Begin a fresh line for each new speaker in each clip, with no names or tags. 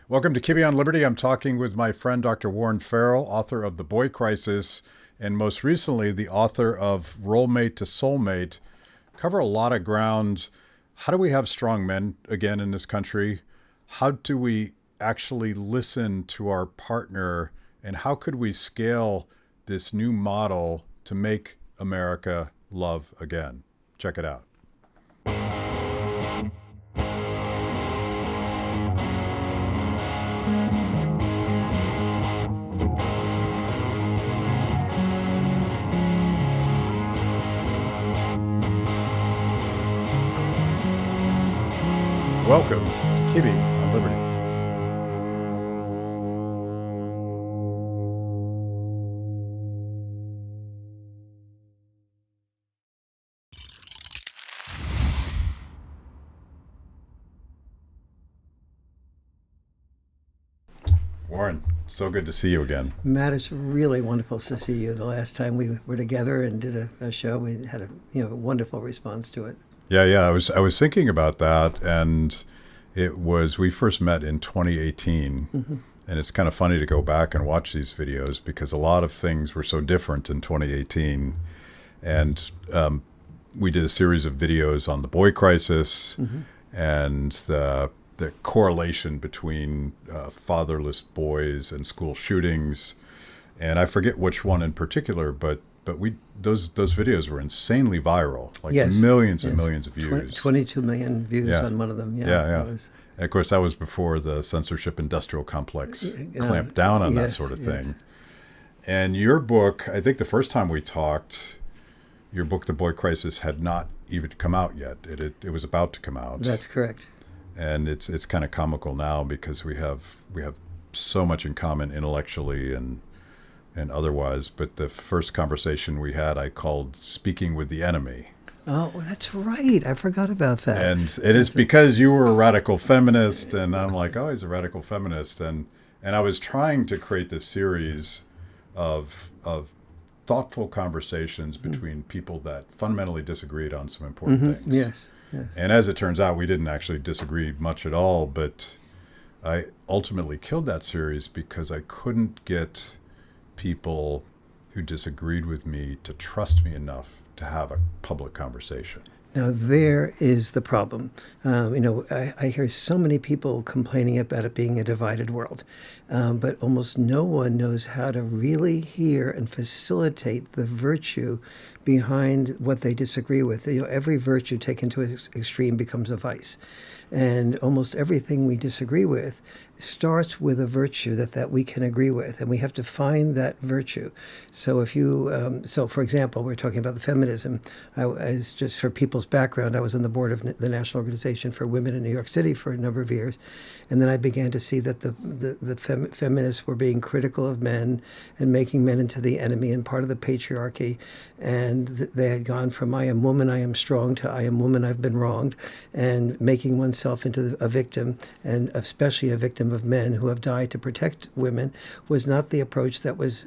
Welcome to Kibbe on Liberty. I'm talking with my friend Dr. Warren Farrell, author of The Boy Crisis, and most recently the author of Role Mate to Soulmate. Cover a lot of ground. How do we have strong men again in this country? How do we actually listen to our partner? And how could we scale this new model to make America love again? Check it out. Welcome to Kibbe on Liberty. Warren, so good to see you again.
Matt, it's really wonderful to see you. The last time we were together and did a show, we had a wonderful response to it.
Yeah. I was thinking about that, and we first met in 2018, and it's kind of funny to go back and watch these videos because a lot of things were so different in 2018, and we did a series of videos on the boy crisis and the correlation between fatherless boys and school shootings, and I forget which one in particular, but those videos were insanely viral, like millions and millions of views.
22 million views on one of them.
Yeah. And of course, that was before the censorship industrial complex clamped down on that sort of thing. And your book, I think the first time we talked, your book, The Boy Crisis, had not even come out yet. It was about to come out.
That's correct.
And it's kind of comical now because we have so much in common intellectually and otherwise. But the first conversation we had, I called "Speaking with the Enemy."
Oh, that's right. I forgot about that.
And it is because you were a radical feminist, and I'm like, oh, he's a radical feminist, and I was trying to create this series of thoughtful conversations between people that fundamentally disagreed on some important things.
Yes.
And as it turns out, we didn't actually disagree much at all, but I ultimately killed that series because I couldn't get people who disagreed with me to trust me enough to have a public conversation.
Now, there is the problem. I hear so many people complaining about it being a divided world, but almost no one knows how to really hear and facilitate the virtue behind what they disagree with. Every virtue taken to its extreme becomes a vice. And almost everything we disagree with starts with a virtue that we can agree with, and we have to find that virtue. So for example, we're talking about the feminism. As just for people's background, I was on the board of the National Organization for Women in New York City for a number of years, and then I began to see that the feminists were being critical of men and making men into the enemy and part of the patriarchy, and they had gone from "I am woman, I am strong" to "I am woman, I've been wronged," and making oneself into a victim, and especially a victim of men who have died to protect women, was not the approach that was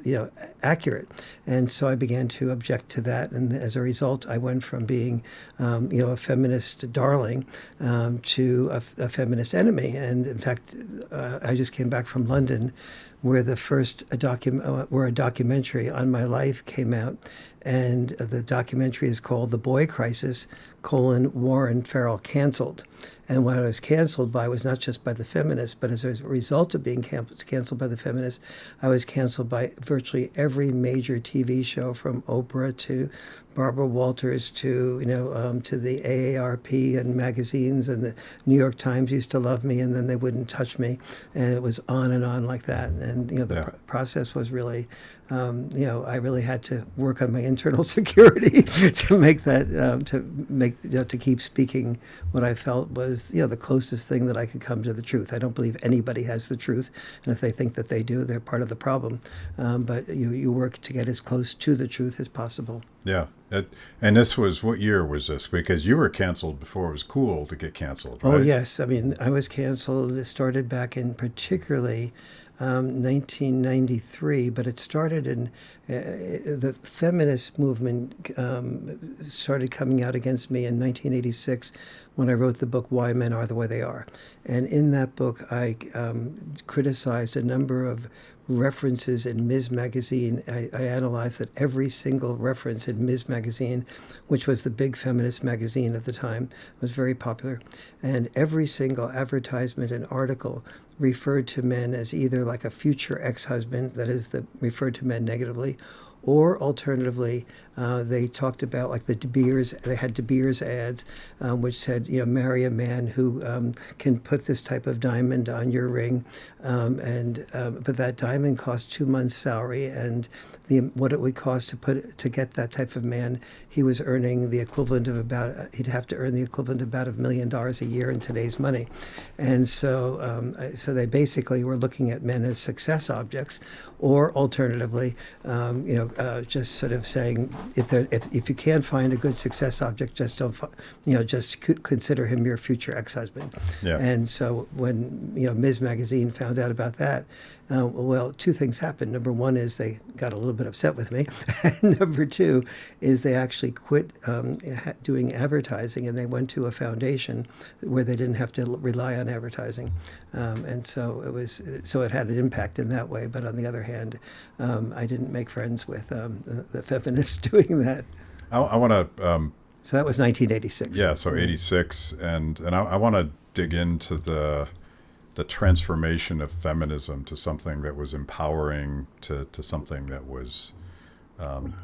accurate. And so I began to object to that, and as a result, I went from being a feminist darling to a feminist enemy. And in fact, I just came back from London, where a documentary on my life came out, and the documentary is called "The Boy Crisis: Warren Farrell Canceled." And what I was canceled by was not just by the feminists, but as a result of being canceled by the feminists, I was canceled by virtually every major TV show, from Oprah to Barbara Walters to the AARP and magazines, and the New York Times used to love me, and then they wouldn't touch me, and it was on and on like that. And the process was really, I really had to work on my internal security to make that to keep speaking what I felt was the closest thing that I could come to the truth. I don't believe anybody has the truth, and if they think that they do, they're part of the problem. But you work to get as close to the truth as possible.
Yeah. And what year was this? Because you were canceled before it was cool to get canceled, right?
Oh, yes. I mean, I was canceled. It started back in particularly 1993, but it started in The feminist movement started coming out against me in 1986 when I wrote the book Why Men Are the Way They Are. And in that book, I criticized a number of references in Ms. Magazine. I analyzed that every single reference in Ms. Magazine, which was the big feminist magazine at the time, was very popular. And every single advertisement and article referred to men as either like a future ex-husband, that is, referred to men negatively, or alternatively, they talked about like the De Beers. They had De Beers ads, which said, marry a man who can put this type of diamond on your ring, but that diamond costs 2 months' salary, and what it would cost to get that type of man, he was earning the equivalent of he'd have to earn the equivalent of about $1 million a year in today's money, and so they basically were looking at men as success objects, or alternatively, just sort of saying, if you can't find a good success object, just consider him your future ex-husband.
Yeah.
And so when Ms. Magazine found out about that, well, two things happened. Number one is they got a little bit upset with me. And number two is they actually quit doing advertising, and they went to a foundation where they didn't have to rely on advertising. And so it had an impact in that way. But on the other hand, I didn't make friends with the feminists doing that.
I want to.
So that was 1986.
Yeah, so 86, and I want to dig into the transformation of feminism to something that was empowering to something that was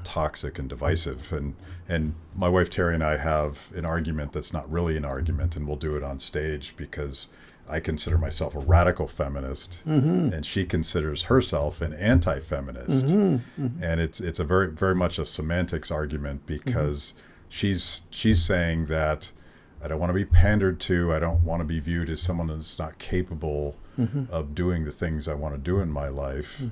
toxic and divisive. And my wife Terry and I have an argument that's not really an argument, and we'll do it on stage because I consider myself a radical feminist, and she considers herself an anti-feminist. And it's a very, very much a semantics argument because she's saying that I don't want to be pandered to. I don't want to be viewed as someone that's not capable of doing the things I want to do in my life.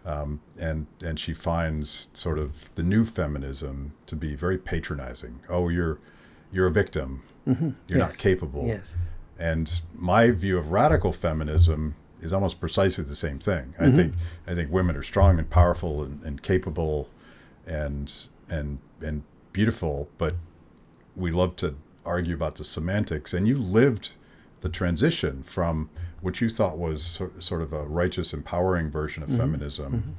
And she finds sort of the new feminism to be very patronizing. Oh, you're a victim. You're not capable.
Yes.
And my view of radical feminism is almost precisely the same thing. I think women are strong and powerful and capable and beautiful, but we love to argue about the semantics. And you lived the transition from what you thought was sort of a righteous, empowering version of feminism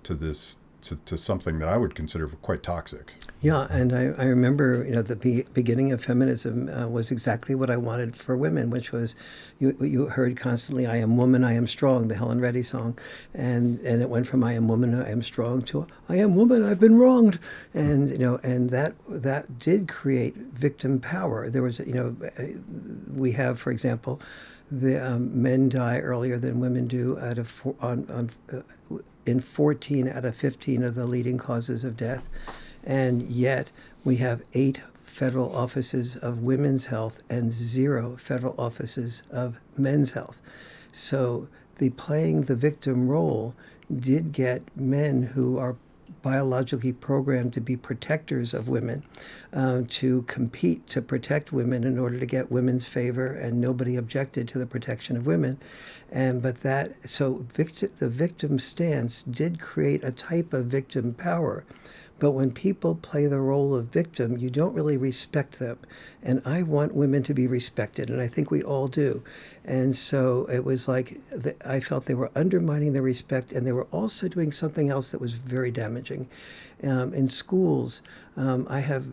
to this to something that I would consider quite toxic.
Yeah, and I remember, the beginning of feminism was exactly what I wanted for women, which was, you heard constantly, "I am woman, I am strong," the Helen Reddy song, and it went from "I am woman, I am strong" to "I am woman, I've been wronged," and and that did create victim power. There was, we have, for example, the men die earlier than women do in 14 out of 15 of the leading causes of death. And yet we have 8 federal offices of women's health and 0 federal offices of men's health. So playing the victim role did get men who are biologically programmed to be protectors of women, to compete to protect women in order to get women's favor, and nobody objected to the protection of women. The victim stance did create a type of victim power. But when people play the role of victim, you don't really respect them. And I want women to be respected, and I think we all do. And so it was like I felt they were undermining their respect, and they were also doing something else that was very damaging. In schools, I have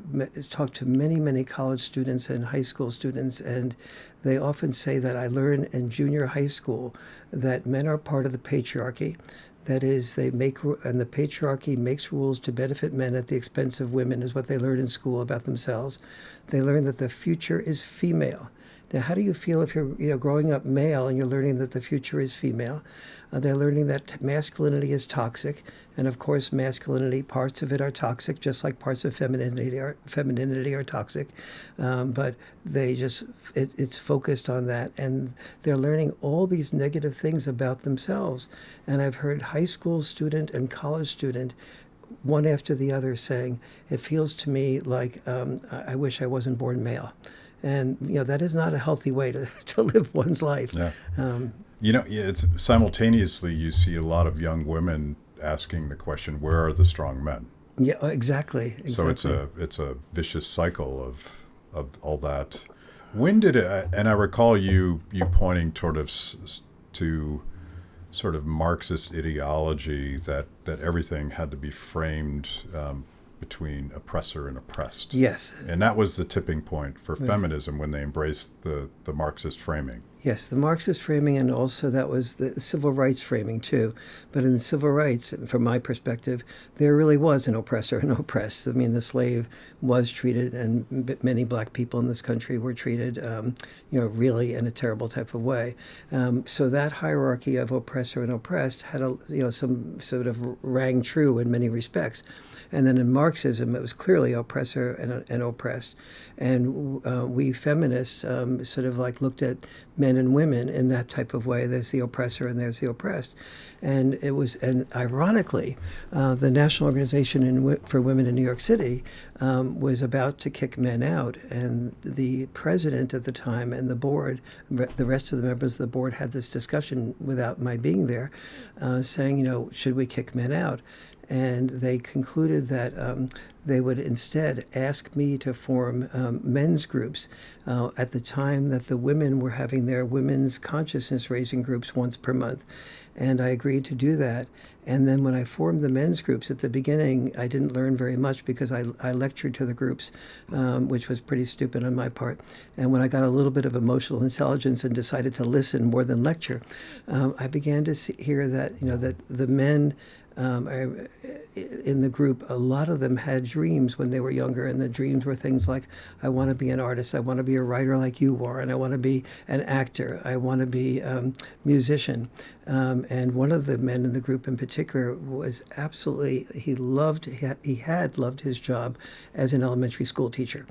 talked to many, many college students and high school students, and they often say that I learned in junior high school that men are part of the patriarchy. That is, and the patriarchy makes rules to benefit men at the expense of women, is what they learn in school about themselves. They learn that the future is female. Now, how do you feel if you're growing up male and you're learning that the future is female? They're learning that masculinity is toxic, and of course, masculinity, parts of it are toxic, just like parts of femininity are toxic. But it's focused on that, and they're learning all these negative things about themselves. And I've heard high school student and college student, one after the other, saying, "It feels to me like I wish I wasn't born male." And that is not a healthy way to live one's life.
Yeah. It's simultaneously you see a lot of young women asking the question, where are the strong men?
Yeah, exactly.
So it's a vicious cycle of all that. When did it, and I recall you pointing to sort of Marxist ideology that everything had to be framed between oppressor and oppressed.
Yes.
And that was the tipping point for feminism when they embraced the Marxist framing.
Yes, the Marxist framing, and also that was the civil rights framing too. But in the civil rights, from my perspective, there really was an oppressor and oppressed. I mean, the slave was treated, and many black people in this country were treated, really in a terrible type of way. So that hierarchy of oppressor and oppressed had some sort of rang true in many respects. And then in Marxism, it was clearly oppressor and oppressed. And we feminists sort of like looked at men and women in that type of way. There's the oppressor and there's the oppressed. And ironically, the National Organization for Women in New York City was about to kick men out. And the president at the time and the board, the rest of the members of the board had this discussion without my being there, saying, should we kick men out? And they concluded that they would instead ask me to form men's groups at the time that the women were having their women's consciousness raising groups once per month. And I agreed to do that. And then when I formed the men's groups at the beginning, I didn't learn very much because I lectured to the groups, which was pretty stupid on my part. And when I got a little bit of emotional intelligence and decided to listen more than lecture, I began to hear that, that the men in the group, a lot of them had dreams when they were younger, and the dreams were things like, I want to be an artist, I want to be a writer like you, Warren, I want to be an actor, I want to be a musician. And one of the men in the group in particular was absolutely, he had loved his job as an elementary school teacher.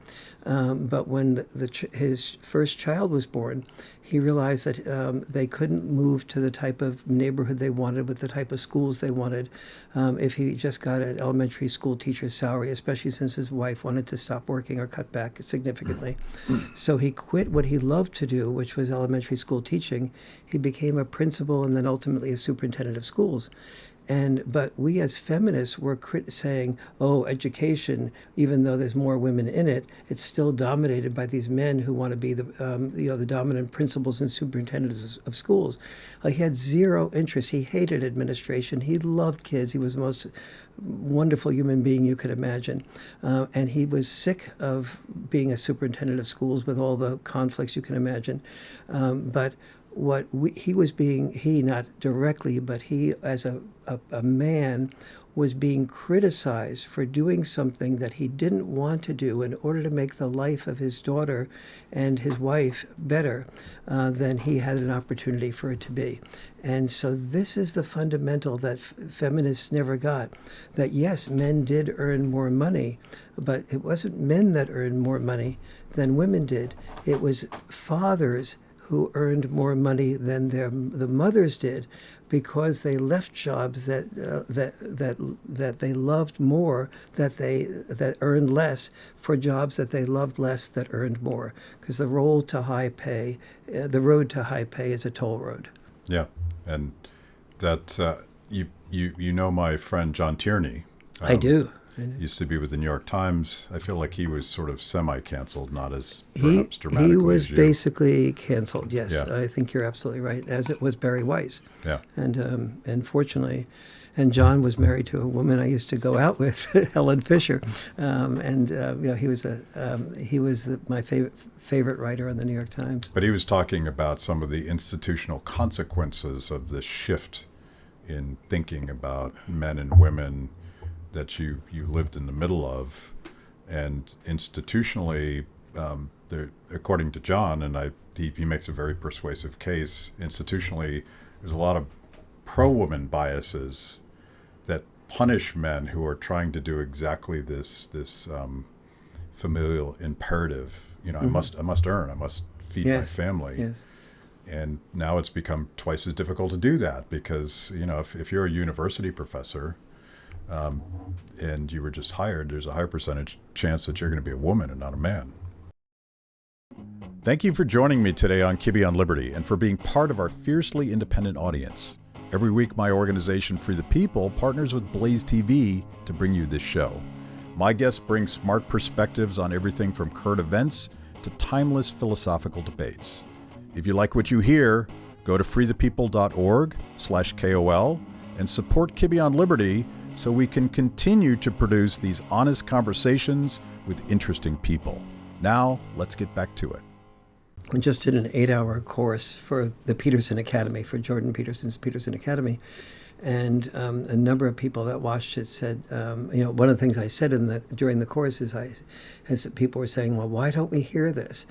But when his first child was born, he realized that they couldn't move to the type of neighborhood they wanted with the type of schools they wanted if he just got an elementary school teacher's salary, especially since his wife wanted to stop working or cut back significantly. So he quit what he loved to do, which was elementary school teaching. He became a principal and then ultimately a superintendent of schools. But we as feminists were saying, education, even though there's more women in it, it's still dominated by these men who want to be the dominant principals and superintendents of schools. He had zero interest. He hated administration. He loved kids. He was the most wonderful human being you could imagine. And he was sick of being a superintendent of schools with all the conflicts you can imagine. But he not directly, but he as a man was being criticized for doing something that he didn't want to do in order to make the life of his daughter and his wife better than he had an opportunity for it to be. And so this is the fundamental that feminists never got, that yes, men did earn more money, but it wasn't men that earned more money than women did. It was fathers who earned more money than the mothers did, because they left jobs that they loved more, that earned less, for jobs that they loved less that earned more. Because the road to high pay is a toll road.
Yeah, and that you know my friend John Tierney.
I do.
Used to be with the New York Times. I feel like he was sort of semi-canceled, not as perhaps dramatically
He was
as you.
Basically canceled, yes.
Yeah.
I think you're absolutely right, as it was Barry Weiss.
Yeah.
And fortunately, and John was married to a woman I used to go out with, Helen Fisher. He was my favorite writer on the New York Times.
But he was talking about some of the institutional consequences of this shift in thinking about men and women that you lived in the middle of. And institutionally, according to John, and he makes a very persuasive case, institutionally, there's a lot of pro-woman biases that punish men who are trying to do exactly this familial imperative. I must earn, I must feed my family.
Yes.
And now it's become twice as difficult to do that because, if you're a university professor, and you were just hired, there's a higher percentage chance that you're going to be a woman and not a man. Thank you for joining me today on Kibbe on Liberty and for being part of our fiercely independent audience. Every week, my organization, Free the People, partners with Blaze TV to bring you this show. My guests bring smart perspectives on everything from current events to timeless philosophical debates. If you like what you hear, go to freethepeople.org/KOL and support Kibbe on Liberty so we can continue to produce these honest conversations with interesting people. Now, let's get back to it.
I just did an 8-hour course for the Peterson Academy, for Jordan Peterson's Peterson Academy. And a number of people that watched it said, one of the things I said during the course is people were saying, well, why don't we hear this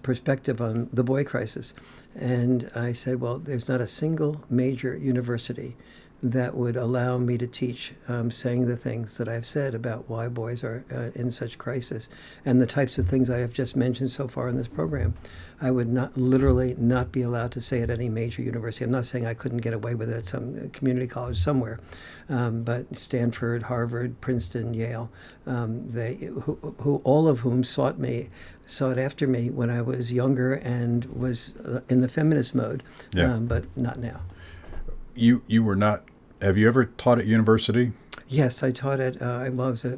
perspective on the boy crisis? And I said, well, there's not a single major university that would allow me to teach saying the things that I've said about why boys are in such crisis and the types of things I have just mentioned so far in this program. I would literally not be allowed to say at any major university. I'm not saying I couldn't get away with it at some community college somewhere, but Stanford, Harvard, Princeton, Yale, who all of whom sought after me when I was younger and was in the feminist mode, but not now.
You were not. Have you ever taught at university?
Yes, I taught at. I was a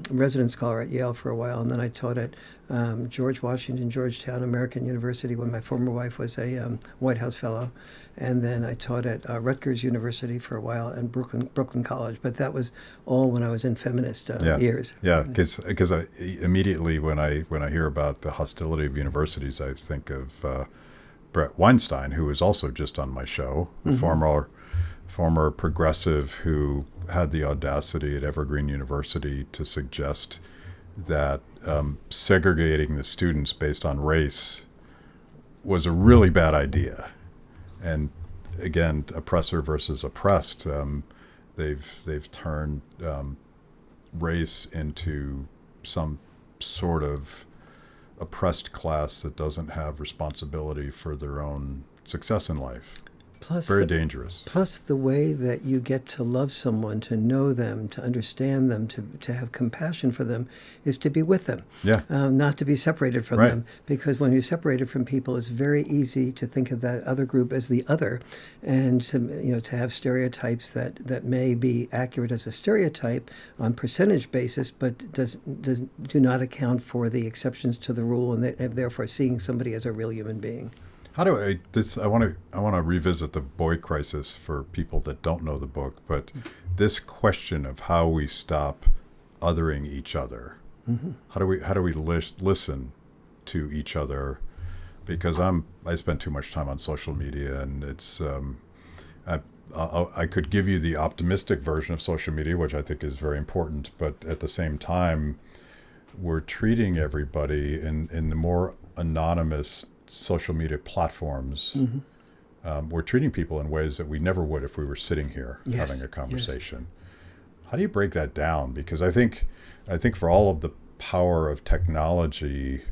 resident scholar at Yale for a while, and then I taught at Georgetown American University when my former wife was a White House fellow, and then I taught at Rutgers University for a while and Brooklyn College. But that was all when I was in feminist years.
Yeah, because I immediately when I hear about the hostility of universities, I think of Brett Weinstein, who was also just on my show, the former progressive who had the audacity at Evergreen University to suggest that segregating the students based on race was a really bad idea. And again, oppressor versus oppressed, they've turned race into some sort of oppressed class that doesn't have responsibility for their own success in life. Very dangerous.
Plus the way that you get to love someone, to know them, to understand them, to have compassion for them, is to be with them.
Yeah.
Not to be separated from them. Because when you're separated from people, it's very easy to think of that other group as the other, and to have stereotypes that may be accurate as a stereotype on percentage basis, but do not account for the exceptions to the rule, and therefore seeing somebody as a real human being.
How do I want to revisit the boy crisis for people that don't know the book, but this question of how we stop othering each other. Mm-hmm. How do we listen to each other? Because I spend too much time on social media, and it's I could give you the optimistic version of social media, which I think is very important, but at the same time, we're treating everybody in the more anonymous social media platforms. Mm-hmm. We're treating people in ways that we never would if we were sitting here having a conversation. Yes. How do you break that down? Because I think for all of the power of technology,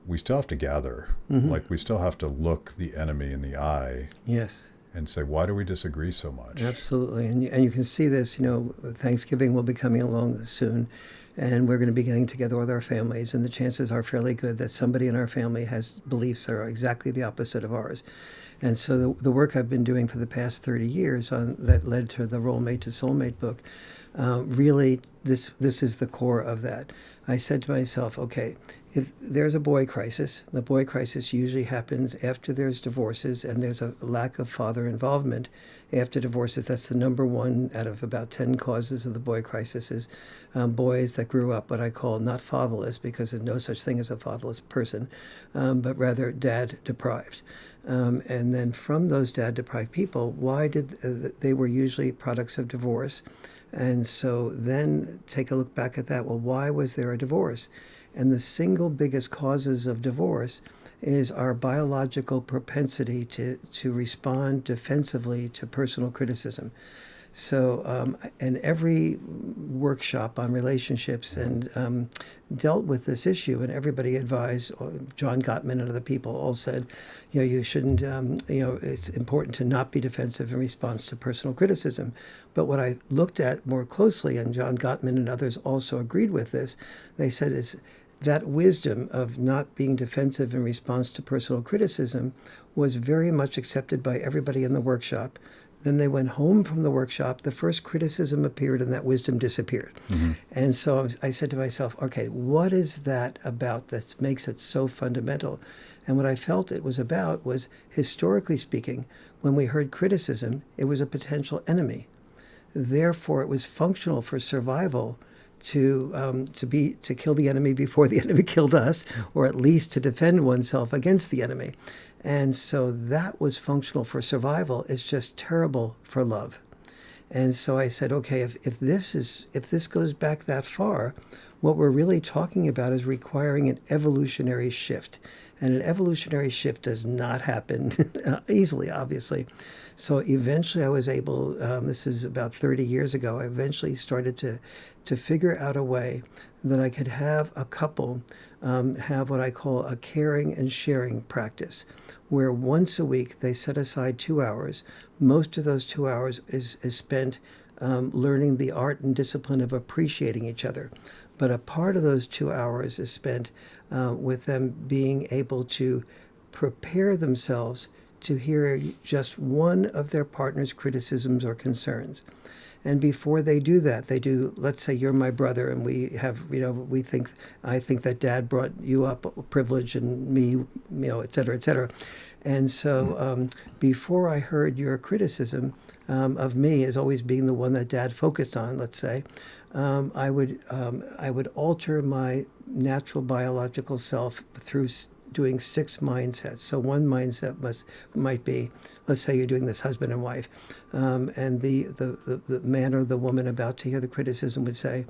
we still have to gather. Mm-hmm. Like we still have to look the enemy in the eye.
Yes.
And say, why do we disagree so much?
Absolutely. And you can see this, Thanksgiving will be coming along soon, and we're going to be getting together with our families, and the chances are fairly good that somebody in our family has beliefs that are exactly the opposite of ours. And so the work I've been doing for the past 30 years that led to the Role Mate to Soulmate book, really, this is the core of that. I said to myself, okay, if there's a boy crisis, the boy crisis usually happens after there's divorces and there's a lack of father involvement after divorces. That's the number one out of about 10 causes of the boy crisis is boys that grew up what I call not fatherless, because there's no such thing as a fatherless person, but rather dad deprived. And then from those dad deprived people, why did they were usually products of divorce. And so then take a look back at that. Well, why was there a divorce? And the single biggest causes of divorce is our biological propensity to respond defensively to personal criticism. So, and every workshop on relationships and dealt with this issue, and everybody advised, John Gottman and other people all said, you shouldn't, it's important to not be defensive in response to personal criticism. But what I looked at more closely, and John Gottman and others also agreed with this, they said is that wisdom of not being defensive in response to personal criticism was very much accepted by everybody in the workshop. Then they went home from the workshop. The first criticism appeared and that wisdom disappeared. And so I said to myself, okay, what is that about that makes it so fundamental? And what I felt it was about was, historically speaking, when we heard criticism, it was a potential enemy. Therefore, it was functional for survival to kill the enemy before the enemy killed us, or at least to defend oneself against the enemy. And so that was functional for survival. It's just terrible for love. And so I said, okay, if this goes back that far, what we're really talking about is requiring an evolutionary shift. And an evolutionary shift does not happen easily, obviously. So eventually I was able, this is about 30 years ago, I eventually started to figure out a way that I could have a couple have what I call a caring and sharing practice, where once a week they set aside 2 hours. Most of those 2 hours is spent learning the art and discipline of appreciating each other. But a part of those 2 hours is spent with them being able to prepare themselves to hear just one of their partner's criticisms or concerns. And before they do that, they do, let's say you're my brother and we have, I think that Dad brought you up privilege and me, et cetera, et cetera. And so before I heard your criticism of me as always being the one that Dad focused on, let's say, I would alter my natural biological self through doing 6 mindsets. So one mindset might be, let's say you're doing this husband and wife, and the man or the woman about to hear the criticism would say,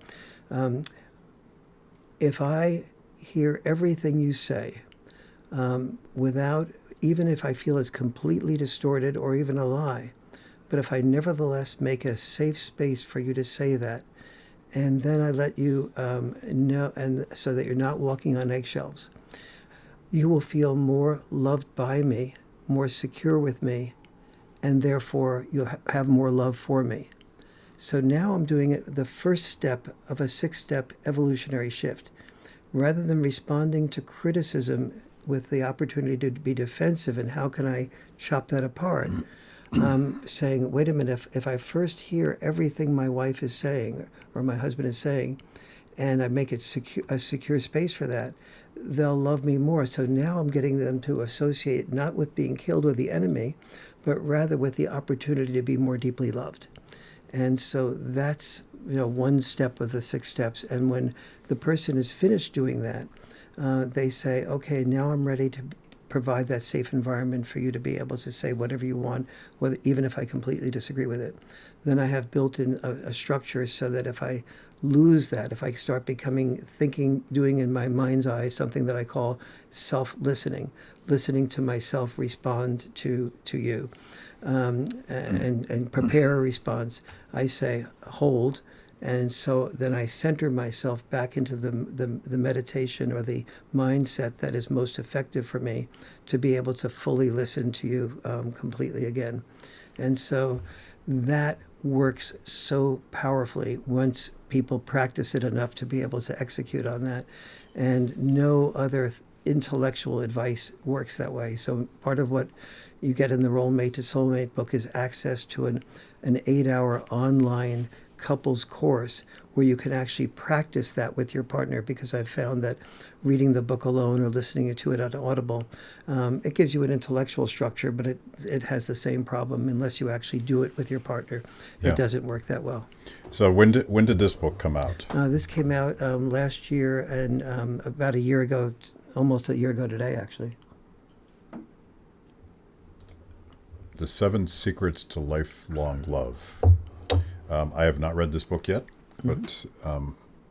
if I hear everything you say, without, even if I feel it's completely distorted or even a lie, but if I nevertheless make a safe space for you to say that, and then I let you know, and so that you're not walking on eggshells, you will feel more loved by me, more secure with me, and therefore you'll have more love for me. So now I'm doing it, the first step of a 6-step evolutionary shift. Rather than responding to criticism with the opportunity to be defensive and how can I chop that apart, saying, wait a minute, if I first hear everything my wife is saying or my husband is saying, and I make it a secure space for that, they'll love me more. So now I'm getting them to associate not with being killed or the enemy, but rather with the opportunity to be more deeply loved. And so that's one step of the 6 steps. And when the person is finished doing that, they say, okay, now I'm ready to provide that safe environment for you to be able to say whatever you want, even if I completely disagree with it. Then I have built in a structure so that if I lose that, if I start doing in my mind's eye something that I call self-listening, listening to myself respond to you, and prepare a response, I say, hold. And so then I center myself back into the meditation or the mindset that is most effective for me to be able to fully listen to you completely again. And so that works so powerfully once people practice it enough to be able to execute on that. And no other intellectual advice works that way. So part of what you get in the Role Mate to Soulmate book is access to an 8-hour online couples course where you can actually practice that with your partner, because I've found that reading the book alone or listening to it on Audible, it gives you an intellectual structure, but it has the same problem unless you actually do it with your partner. It doesn't work that well.
So when did this book come out?
This came out last year, and about a year ago, almost a year ago today, actually.
The 7 Secrets to Lifelong Love. I have not read this book yet, but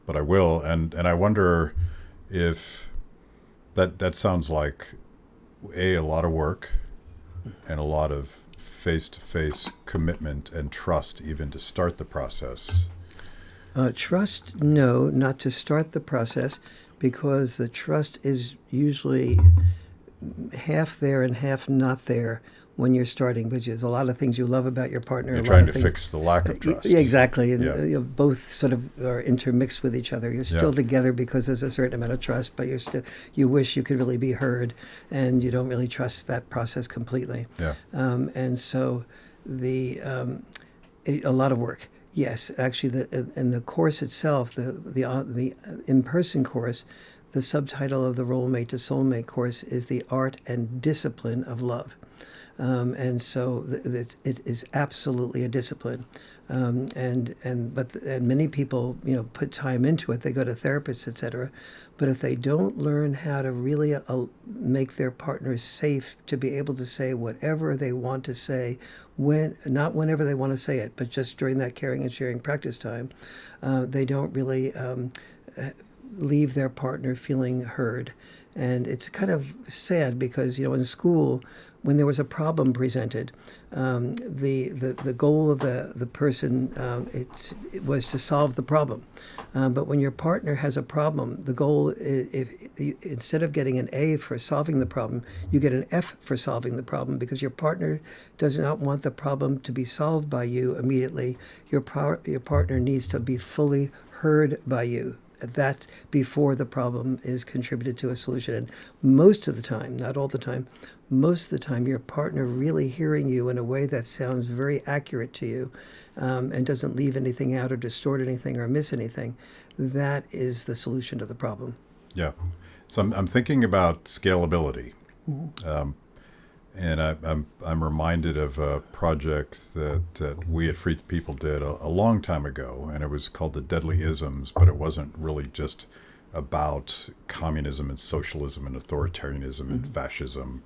I will, and I wonder if that sounds like a lot of work and a lot of face-to-face commitment and trust even to start the process.
Trust, no, not to start the process, because the trust is usually half there and half not there when you're starting, but there's a lot of things you love about your partner.
You're trying to fix the lack of trust.
Yeah, exactly. And both sort of are intermixed with each other. You're still together because there's a certain amount of trust, but you wish you could really be heard, and you don't really trust that process completely.
Yeah.
And so a lot of work. Yes, actually, in the course itself, the in-person course, the subtitle of the Role Mate to Soulmate course is The Art and Discipline of Love. And so it is absolutely a discipline. But many people, put time into it. They go to therapists, etc. But if they don't learn how to really make their partners safe to be able to say whatever they want to say, not whenever they want to say it, but just during that caring and sharing practice time, they don't really leave their partner feeling heard. And it's kind of sad because, in school, when there was a problem presented, the goal of the person, it was to solve the problem. But when your partner has a problem, the goal is, instead of getting an A for solving the problem, you get an F for solving the problem, because your partner does not want the problem to be solved by you immediately. Your partner needs to be fully heard by you. That's before the problem is contributed to a solution. And most of the time, not all the time, most of the time, your partner really hearing you in a way that sounds very accurate to you, and doesn't leave anything out or distort anything or miss anything, that is the solution to the problem.
Yeah. So I'm thinking about scalability. And I'm reminded of a project that we at Free People did a long time ago, and it was called the Deadly Isms, but it wasn't really just about communism and socialism and authoritarianism and fascism.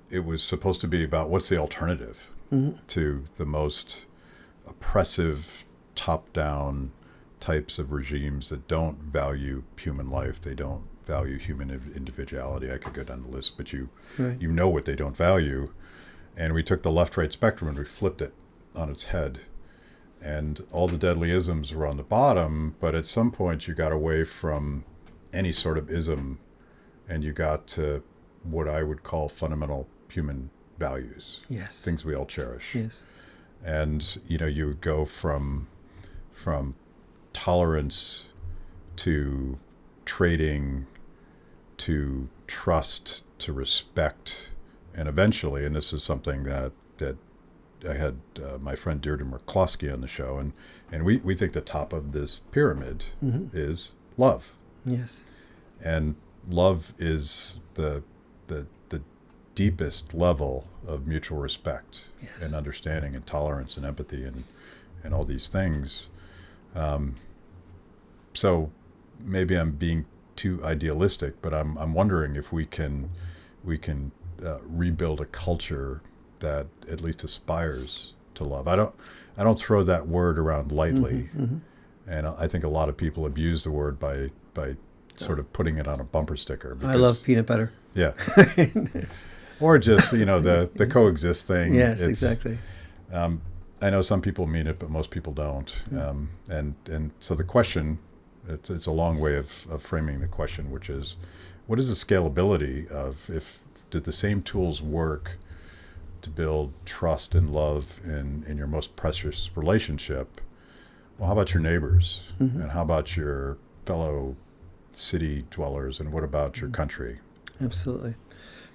It was supposed to be about what's the alternative to the most oppressive, top-down types of regimes that don't value human life. They don't value human individuality. I could go down the list, but you know what they don't value. And we took the left-right spectrum and we flipped it on its head. And all the deadly isms were on the bottom, but at some point you got away from any sort of ism and you got to what I would call fundamental human values.
Yes.
Things we all cherish.
Yes.
And, you would go from tolerance to trading to trust to respect, and eventually, and this is something that I had my friend Deirdre McCloskey on the show, and we think the top of this pyramid is love.
Yes.
And love is the deepest level of mutual respect and understanding and tolerance and empathy and all these things. So maybe I'm being too idealistic, but I'm wondering if we can rebuild a culture that at least aspires to love. I don't throw that word around lightly, and I think a lot of people abuse the word by sort of putting it on a bumper sticker. Because,
I love peanut butter.
Yeah. Or just the coexist thing.
Yes, exactly.
I know some people mean it, but most people don't. And so the question. It's a long way of framing the question, which is, what is the scalability of, did the same tools work to build trust and love in your most precious relationship? Well, how about your neighbors? And how about your fellow city dwellers? And what about your country?
Absolutely.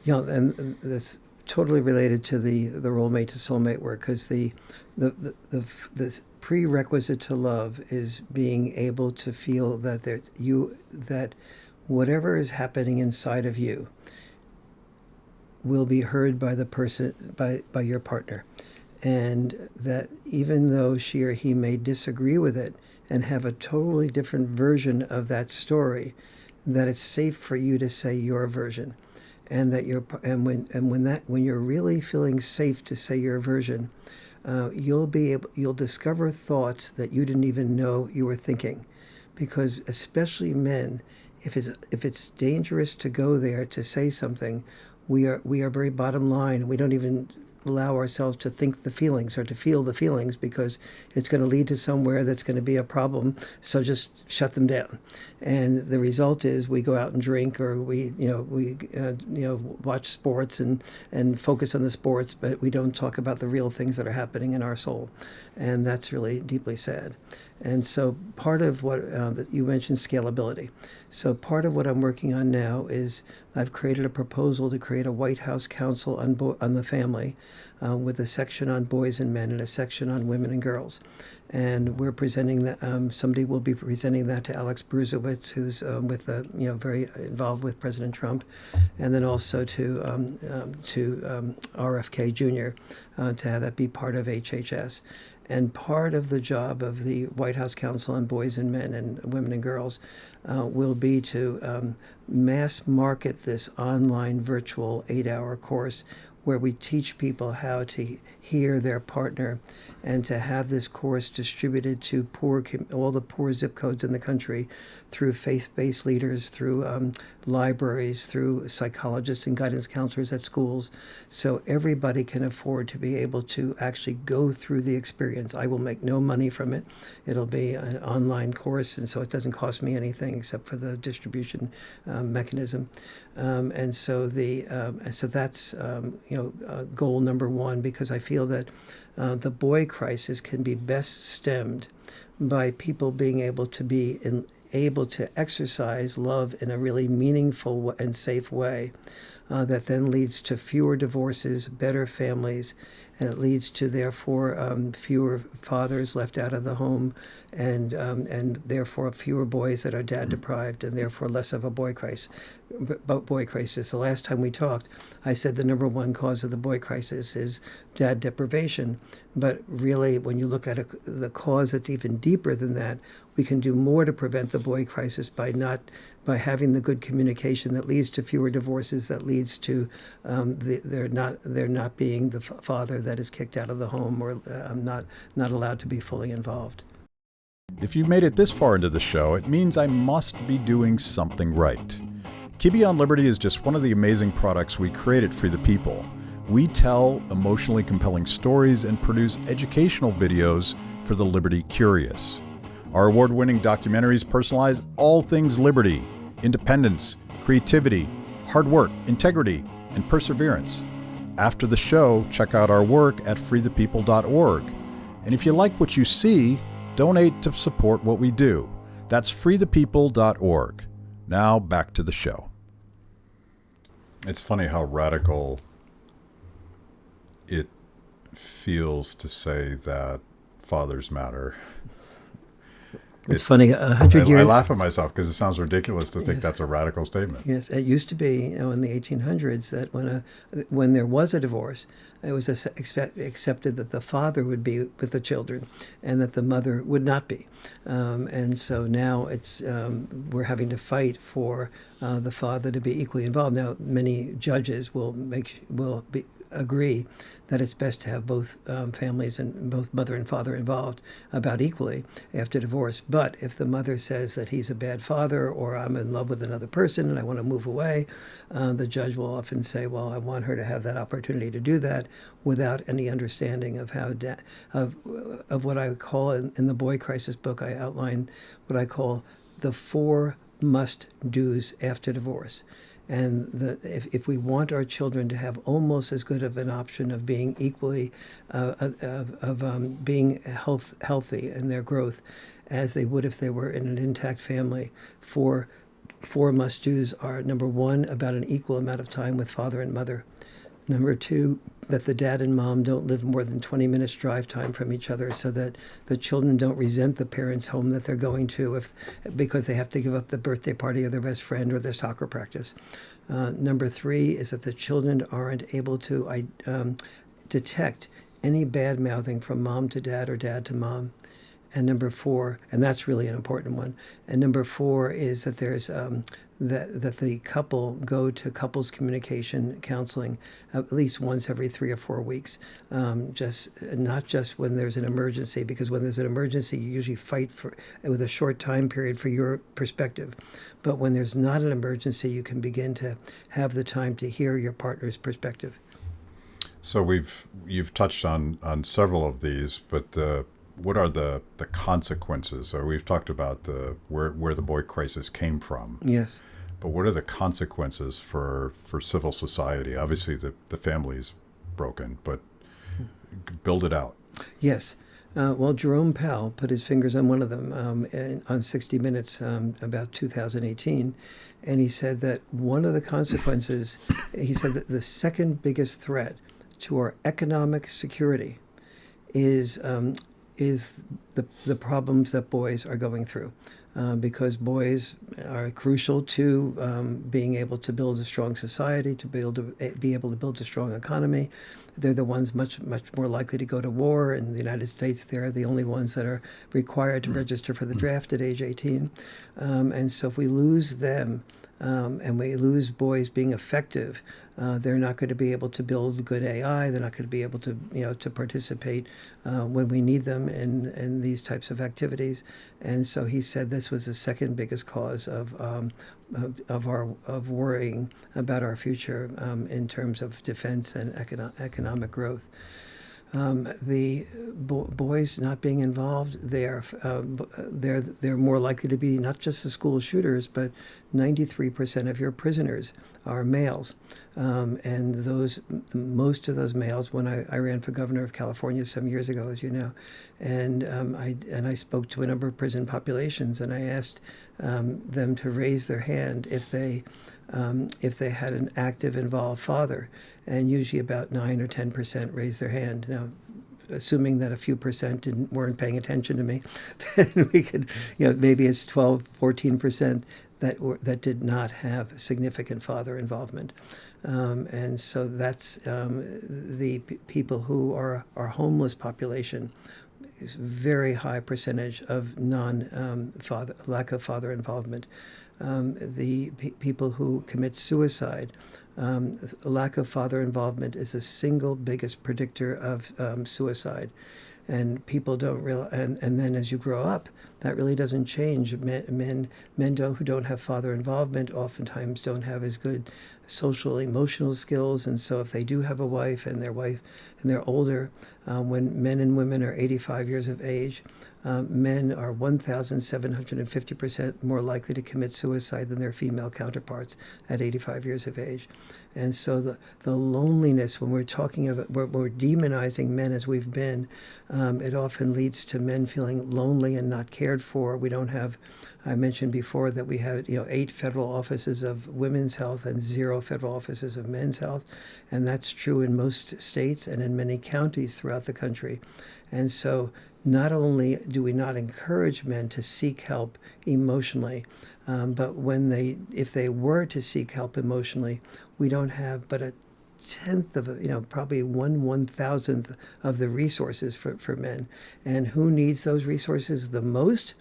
And that's totally related to the Role Mate to Soulmate work, because the prerequisite to love is being able to feel that whatever is happening inside of you will be heard by the person, by your partner, and that even though she or he may disagree with it and have a totally different version of that story, that it's safe for you to say your version, and that when you're really feeling safe to say your version, you'll discover thoughts that you didn't even know you were thinking, because especially men, if it's dangerous to go there to say something, we are very bottom line. We don't even allow ourselves to think the feelings or to feel the feelings, because it's going to lead to somewhere that's going to be a problem. So just shut them down. And the result is we go out and drink, or we watch sports and focus on the sports, but we don't talk about the real things that are happening in our soul. And that's really deeply sad. And so part of what you mentioned, scalability. So part of what I'm working on now is I've created a proposal to create a White House Council on the family, with a section on boys and men and a section on women and girls. And we're presenting that. Somebody will be presenting that to Alex Bruzowitz, who's with the very involved with President Trump, and then also to RFK Jr. To have that be part of HHS. And part of the job of the White House Council on Boys and Men and Women and Girls will be to mass market this online virtual 8-hour course where we teach people how to hear their partner, and to have this course distributed to all the poor zip codes in the country through faith-based leaders, through libraries, through psychologists and guidance counselors at schools, so everybody can afford to be able to actually go through the experience. I will make no money from it. It'll be an online course, and so it doesn't cost me anything except for the distribution mechanism. And so that's goal number one, because I feel that the boy crisis can be best stemmed by people being able to exercise love in a really meaningful and safe way, that then leads to fewer divorces, better families, and it leads to therefore fewer fathers left out of the home, and therefore fewer boys that are dad deprived, and therefore less of a boy crisis. The last time we talked, I said the number one cause of the boy crisis is dad deprivation. But really, when you look at the cause that's even deeper than that, we can do more to prevent the boy crisis by having the good communication that leads to fewer divorces, that leads to there not being the father that is kicked out of the home or not allowed to be fully involved.
If you've made it this far into the show, it means I must be doing something right. Kibbe on Liberty is just one of the amazing products we create at Free the People. We tell emotionally compelling stories and produce educational videos for the liberty curious. Our award-winning documentaries personalize all things liberty, independence, creativity, hard work, integrity, and perseverance. After the show, check out our work at freethepeople.org. And if you like what you see, donate to support what we do. That's freethepeople.org. Now back to the show. It's funny how radical it feels to say that fathers matter.
It's funny, 100 years...
I laugh at myself because it sounds ridiculous to think that's a radical statement.
Yes, it used to be in the 1800s that when there was a divorce, it was accepted that the father would be with the children and that the mother would not be. And so now we're having to fight for the father to be equally involved. Now, many judges will agree that it's best to have both families and both mother and father involved about equally after divorce. But if the mother says that he's a bad father, or I'm in love with another person and I want to move away, the judge will often say, well, I want her to have that opportunity to do that without any understanding of how of what I call in the Boy Crisis book. I outline what I call the 4 must-dos after divorce. And if we want our children to have almost as good of an option of being equally, being healthy in their growth as they would if they were in an intact family, four must-dos are: number 1, about an equal amount of time with father and mother. Number 2, that the dad and mom don't live more than 20 minutes drive time from each other, so that the children don't resent the parents' home that they're going to because they have to give up the birthday party of their best friend or their soccer practice. Number 3 is that the children aren't able to detect any bad mouthing from mom to dad or dad to mom. And number 4, and that's really an important one, and number 4 is that there's that the couple go to couples communication counseling at least once every 3 or 4 weeks, not just when there's an emergency, because when there's an emergency you usually fight with a short time period for your perspective. But when there's not an emergency, you can begin to have the time to hear your partner's perspective.
So you've touched on several of these, but what are the consequences? So we've talked about where the boy crisis came from.
Yes.
But what are the consequences for civil society? Obviously, the family is broken, but build it out.
Yes. Well, Jerome Powell put his fingers on one of them on 60 Minutes about 2018, and he said that one of the consequences, he said that the second biggest threat to our economic security is the problems that boys are going through. Because boys are crucial to being able to build a strong society, to be able to build a strong economy. They're the ones much more likely to go to war. In the United States, they're the only ones that are required to register for the draft at age 18. And so if we lose them, and we lose boys being effective, they're not going to be able to build good AI. They're not going to be able to, to participate when we need them in these types of activities. And so he said this was the second biggest cause of worrying about our future in terms of defense and economic growth. The boys not being involved, they're more likely to be not just the school shooters, but 93% of your prisoners are males, and most of those males. When I ran for governor of California some years ago, as you know, and I spoke to a number of prison populations, and I asked them to raise their hand if they had an active, involved father. And usually about 9 or 10% raised their hand. Now, assuming that a few percent weren't paying attention to me, then we could, maybe it's 12, 14% that did not have significant father involvement. And so that's the people who are our homeless population. Is very high percentage of lack of father involvement. The people who commit suicide, lack of father involvement is the single biggest predictor of suicide. And people don't realize, and then as you grow up, that really doesn't change. Men who don't have father involvement oftentimes don't have as good social, emotional skills. And so if they do have a wife and they're older, when men and women are 85 years of age, men are 1,750% more likely to commit suicide than their female counterparts at 85 years of age. And so the loneliness, when we're talking about, we're demonizing men as we've been, it often leads to men feeling lonely and not cared for. We don't have, I mentioned before that we have 8 federal offices of women's health and 0 federal offices of men's health. And that's true in most states and in many counties throughout the country. And so not only do we not encourage men to seek help emotionally, but if they were to seek help emotionally, we don't have but a tenth of, probably 1/1000th of the resources for men. And who needs those resources the most?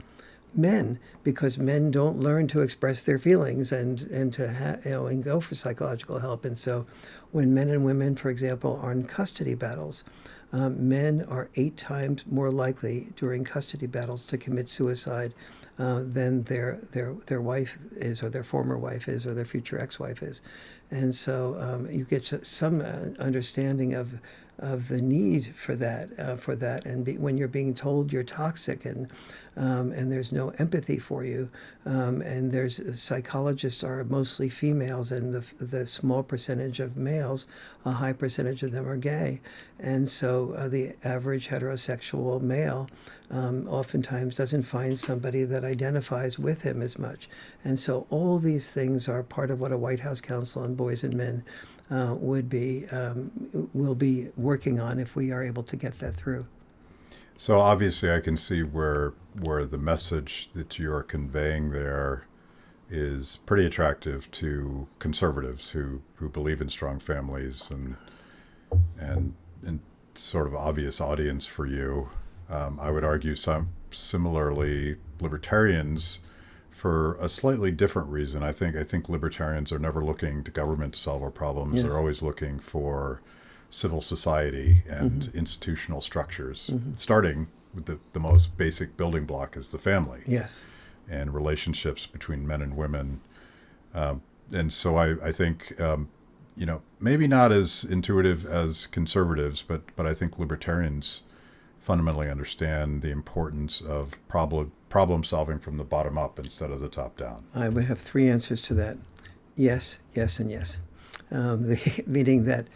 Men, because men don't learn to express their feelings and to and go for psychological help. And so when men and women, for example, are in custody battles, men are 8 times more likely during custody battles to commit suicide than their wife is, or their former wife is, or their future ex-wife is. And so you get some understanding of the need for that, and when you're being told you're toxic and there's no empathy for you, and psychologists are mostly females, and the small percentage of males, a high percentage of them are gay, and so the average heterosexual male oftentimes doesn't find somebody that identifies with him as much. And so all these things are part of what a White House Council on Boys and Men will be working on if we are able to get that through.
So obviously I can see where the message that you are conveying there is pretty attractive to conservatives who believe in strong families and sort of obvious audience for you. I would argue similarly libertarians for a slightly different reason. I think libertarians are never looking to government to solve our problems. Yes. They're always looking for civil society and institutional structures, starting with the most basic building block is the family.
Yes.
And relationships between men and women. And so I think, maybe not as intuitive as conservatives, but I think libertarians fundamentally understand the importance of problem solving from the bottom up instead of the top down.
I would have 3 answers to that. Yes, yes, and yes. Meaning that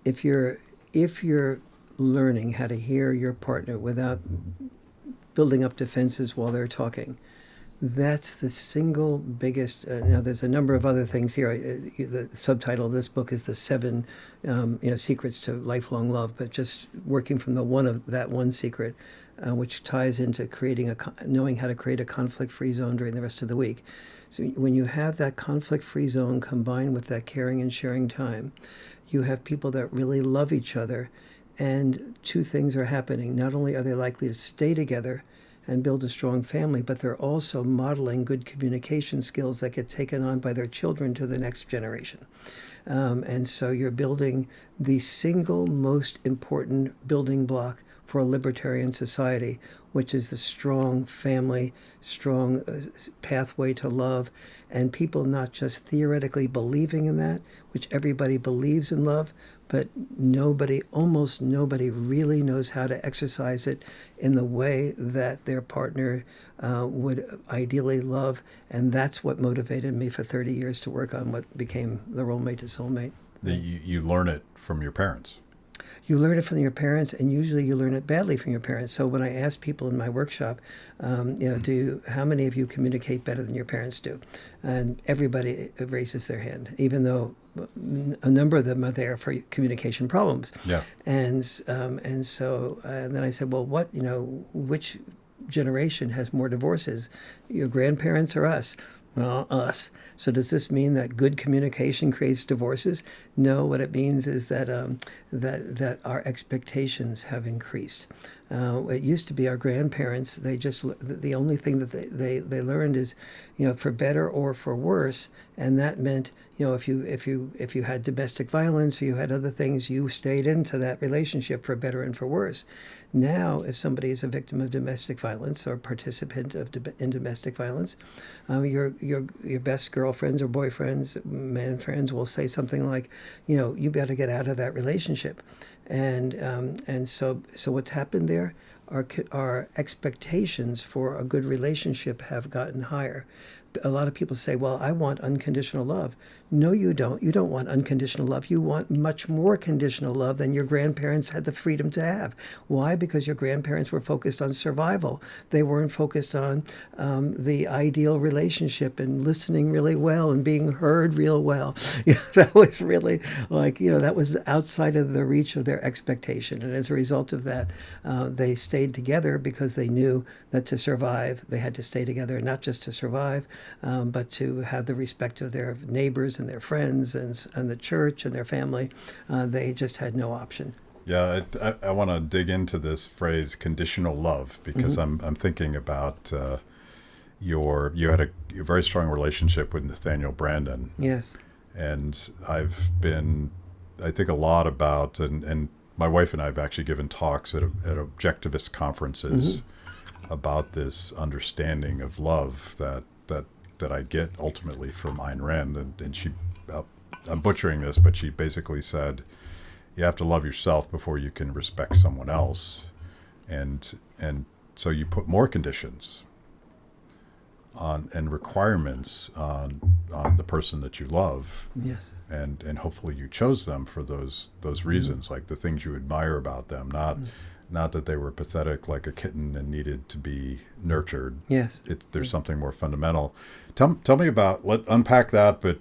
if you're learning how to hear your partner without building up defenses while they're talking, That's the single biggest. Now, there's a number of other things here. The subtitle of this book is the 7, secrets to lifelong love. But just working from that one secret, which ties into knowing how to create a conflict-free zone during the rest of the week. So when you have that conflict-free zone combined with that caring and sharing time, you have people that really love each other, and two things are happening. Not only are they likely to stay together and build a strong family, but they're also modeling good communication skills that get taken on by their children to the next generation. And so you're building the single most important building block for a libertarian society, which is the strong family, strong pathway to love, and people not just theoretically believing in that, which everybody believes in love, but almost nobody really knows how to exercise it in the way that their partner would ideally love. And that's what motivated me for 30 years to work on what became the Role Mate to Soulmate.
You learn it from your parents.
You learn it from your parents, and usually you learn it badly from your parents. So when I ask people in my workshop, how many of you communicate better than your parents do? And everybody raises their hand, even though a number of them are there for communication problems.
Yeah.
And then I said, well, which generation has more divorces, your grandparents or us? Well, us. So does this mean that good communication creates divorces? No, what it means is that that our expectations have increased. It used to be our grandparents, the only thing that they learned is, for better or for worse, and that meant, if you had domestic violence or you had other things, you stayed into that relationship for better and for worse. Now, if somebody is a victim of domestic violence or participant in domestic violence, your best girlfriends or boyfriends, man friends will say something like, you better get out of that relationship. And so what's happened there? Our expectations for a good relationship have gotten higher. A lot of people say, well, I want unconditional love. No, you don't. You don't want unconditional love. You want much more conditional love than your grandparents had the freedom to have. Why? Because your grandparents were focused on survival. They weren't focused on the ideal relationship and listening really well and being heard real well. That was really that was outside of the reach of their expectation. And as a result of that, they stayed together because they knew that to survive, they had to stay together, not just to survive, but to have the respect of their neighbors and their friends and the church and their family. They just had no option.
Yeah, I want to dig into this phrase conditional love because I'm thinking about you had a very strong relationship with Nathaniel Brandon.
Yes.
And I think a lot about, and my wife and I have actually given talks at objectivist conferences about this understanding of love that I get ultimately from Ayn Rand, and she, I'm butchering this, but she basically said, you have to love yourself before you can respect someone else, and so you put more conditions on and requirements on the person that you love.
Yes.
And hopefully you chose them for those reasons, like the things you admire about them, not that they were pathetic like a kitten and needed to be nurtured.
Yes.
There's something more fundamental. Tell me about, unpack that, but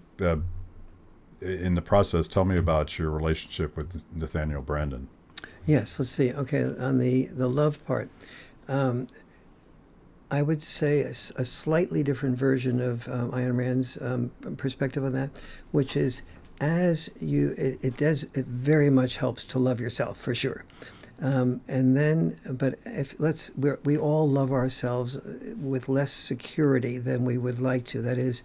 in the process, tell me about your relationship with Nathaniel Brandon.
Yes, let's see. Okay, on the love part, I would say a slightly different version of Ayn Rand's perspective on that, which is it very much helps to love yourself for sure. We all love ourselves with less security than we would like to. That is,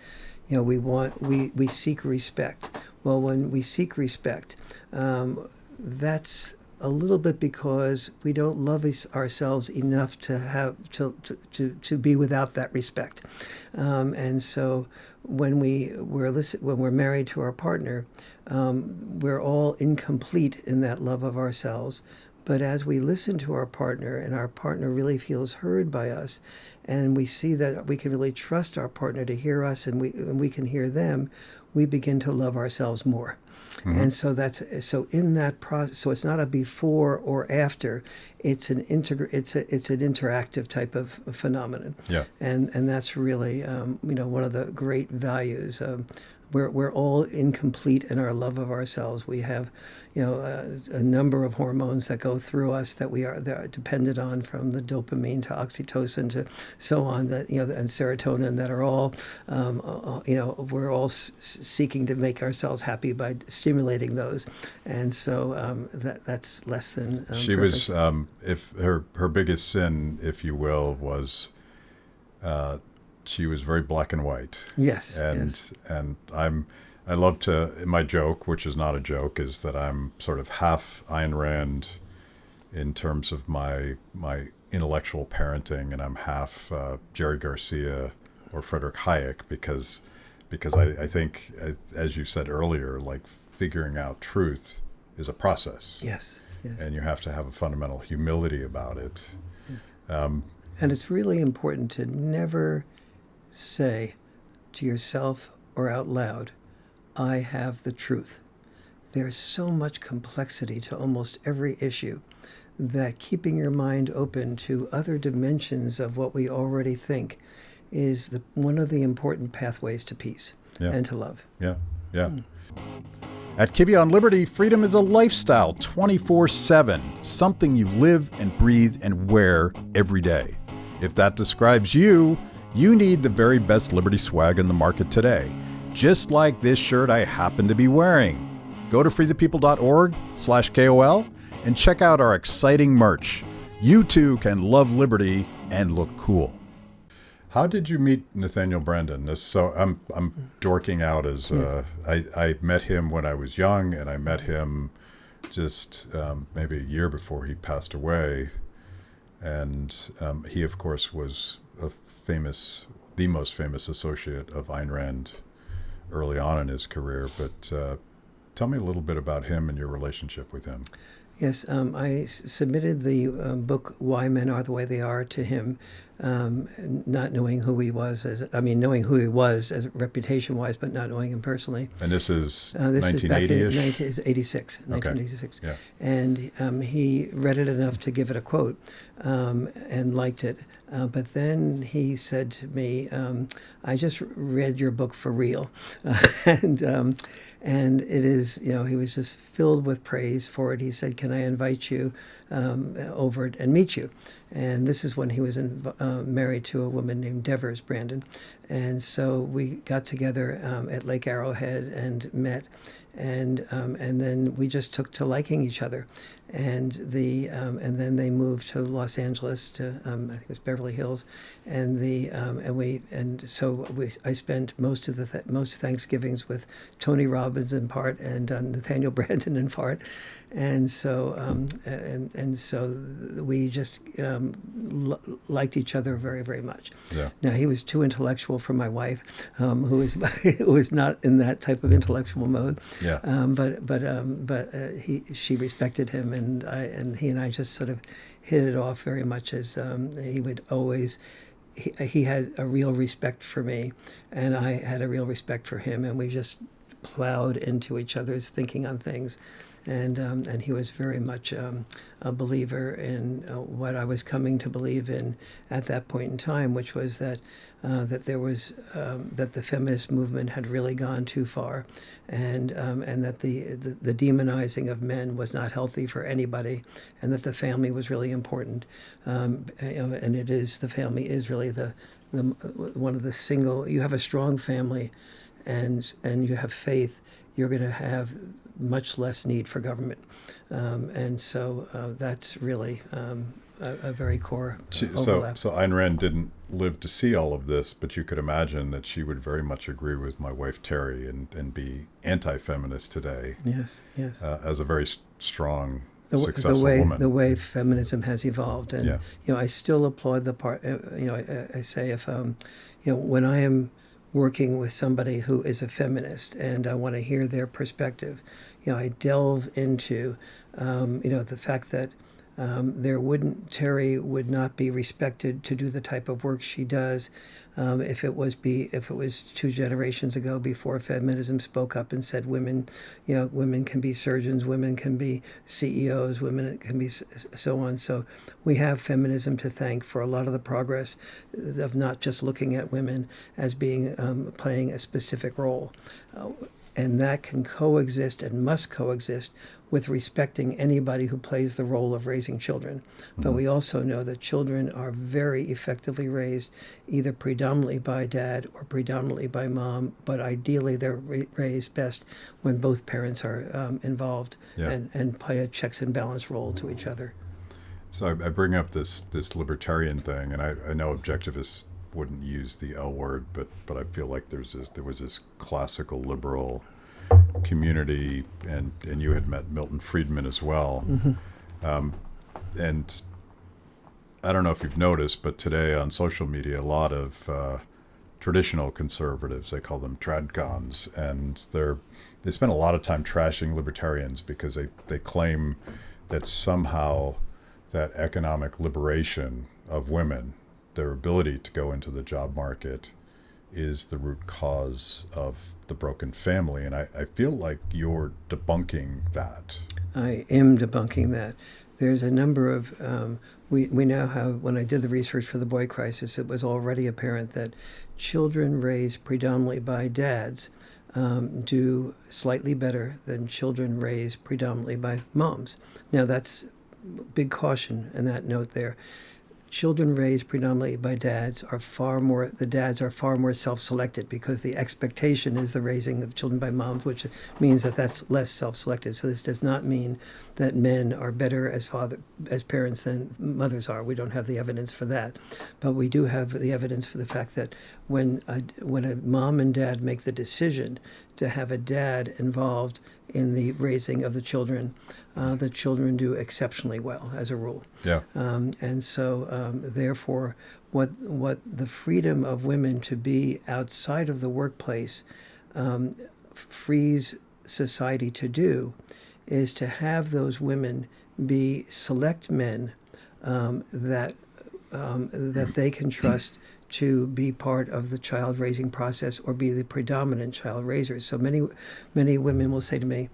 we seek respect. Well, when we seek respect, that's a little bit because we don't love ourselves enough to have to be without that respect. And so when we're married to our partner, we're all incomplete in that love of ourselves. But as we listen to our partner and our partner really feels heard by us, and we see that we can really trust our partner to hear us and we can hear them, we begin to love ourselves more. And so so in that process. So it's not a before or after. It's an it's an interactive type of phenomenon.
Yeah.
And that's really one of the great values. We're all incomplete in our love of ourselves. We have, a number of hormones that go through us that that are dependent on, from the dopamine to oxytocin to so on, that and serotonin, that are all, we're all seeking to make ourselves happy by stimulating those, and so that's less than.
She
perfect.
was, if her biggest sin, if you will, was. She was very black and white.
Yes.
And I love to, my joke, which is not a joke, is that I'm sort of half Ayn Rand in terms of my intellectual parenting, and I'm half Jerry Garcia or Frederick Hayek, because I think, as you said earlier, like, figuring out truth is a process.
Yes.
And you have to have a fundamental humility about it.
And it's really important to never say to yourself or out loud, I have the truth. There's so much complexity to almost every issue that keeping your mind open to other dimensions of what we already think is one of the important pathways to peace and to love.
Yeah. At Kibbe on Liberty, freedom is a lifestyle 24/7, something you live and breathe and wear every day. If that describes you, you need the very best Liberty swag in the market today, just like this shirt I happen to be wearing. Go to freethepeople.org/KOL and check out our exciting merch. You too can love Liberty and look cool. How did you meet Nathaniel Branden? So I'm dorking out as I met him when I was young, and I met him just maybe a year before he passed away. And he, of course, was the most famous associate of Ayn Rand early on in his career. But tell me a little bit about him and your relationship with him.
Yes, I submitted the book "Why Men Are the Way They Are" to him, not knowing who he was. Knowing who he was as reputation-wise, but not knowing him personally.
And this is
1980-ish?
1986.
Okay. And he read it enough to give it a quote and liked it. But then he said to me, I just read your book for real. And it is, he was just filled with praise for it. He said, can I invite you over and meet you? And this is when he was married to a woman named Devers Branden. And so we got together at Lake Arrowhead and met. And then we just took to liking each other. And then they moved to Los Angeles to I think it was Beverly Hills, I spent most Thanksgivings with Tony Robbins in part and Nathaniel Branden in part, and so we just liked each other very, very much.
Yeah.
Now he was too intellectual for my wife, who was not in that type of intellectual mode.
Yeah.
She respected him, and he and I just sort of hit it off very much, as he would always. He had a real respect for me, and I had a real respect for him, and we just plowed into each other's thinking on things. And he was very much a believer in what I was coming to believe in at that point in time, which was that the feminist movement had really gone too far, and that the demonizing of men was not healthy for anybody, and that the family was really important. And the family is really the one of the single. You have a strong family, and you have faith, you're going to have much less need for government. And so that's really a very core overlap.
So Ayn Rand didn't live to see all of this, but you could imagine that she would very much agree with my wife Terry and be anti-feminist today.
Yes.
As a very strong, successful woman.
The way feminism has evolved. And, I still applaud the part, I say if, when I am working with somebody who is a feminist and I want to hear their perspective, I delve into, the fact that Terry would not be respected to do the type of work she does if it was 2 generations ago before feminism spoke up and said women can be surgeons, women can be CEOs, women can be so on. So we have feminism to thank for a lot of the progress of not just looking at women as being playing a specific role. And that can coexist and must coexist with respecting anybody who plays the role of raising children. But we also know that children are very effectively raised either predominantly by dad or predominantly by mom, but ideally they're raised best when both parents are involved and play a checks and balance role to each other.
So I bring up this libertarian thing, and I know objectivists wouldn't use the L word, but I feel like there was this classical liberal community, and you had met Milton Friedman as well. And I don't know if you've noticed, but today on social media, a lot of traditional conservatives, they call them tradcons, and they spend a lot of time trashing libertarians because they claim that somehow that economic liberation of women, their ability to go into the job market, is the root cause of the broken family. And I feel like you're debunking that.
I am debunking that. There's a number of, we now have, when I did the research for the boy crisis, it was already apparent that children raised predominantly by dads do slightly better than children raised predominantly by moms. Now that's big caution in that note there. Children raised predominantly by dads are far more self-selected because the expectation is the raising of children by moms, which means that that's less self-selected. So this does not mean that men are better as parents than mothers are. We don't have the evidence for that. But we do have the evidence for the fact that when a mom and dad make the decision to have a dad involved in the raising of the children do exceptionally well as a rule.
Yeah.
And so, therefore, what the freedom of women to be outside of the workplace frees society to do is to have those women be select men that they can trust to be part of the child raising process or be the predominant child raisers. So many women will say to me,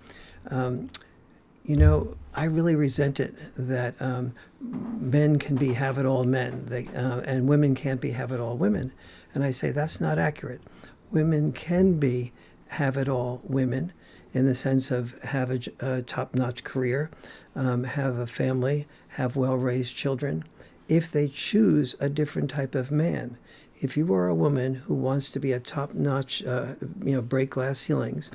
I really resent it that men can be have-it-all men and women can't be have-it-all women. And I say that's not accurate. Women can be have-it-all women in the sense of have a top-notch career, have a family, have well-raised children, if they choose a different type of man. If you are a woman who wants to be a top-notch, break glass ceilings,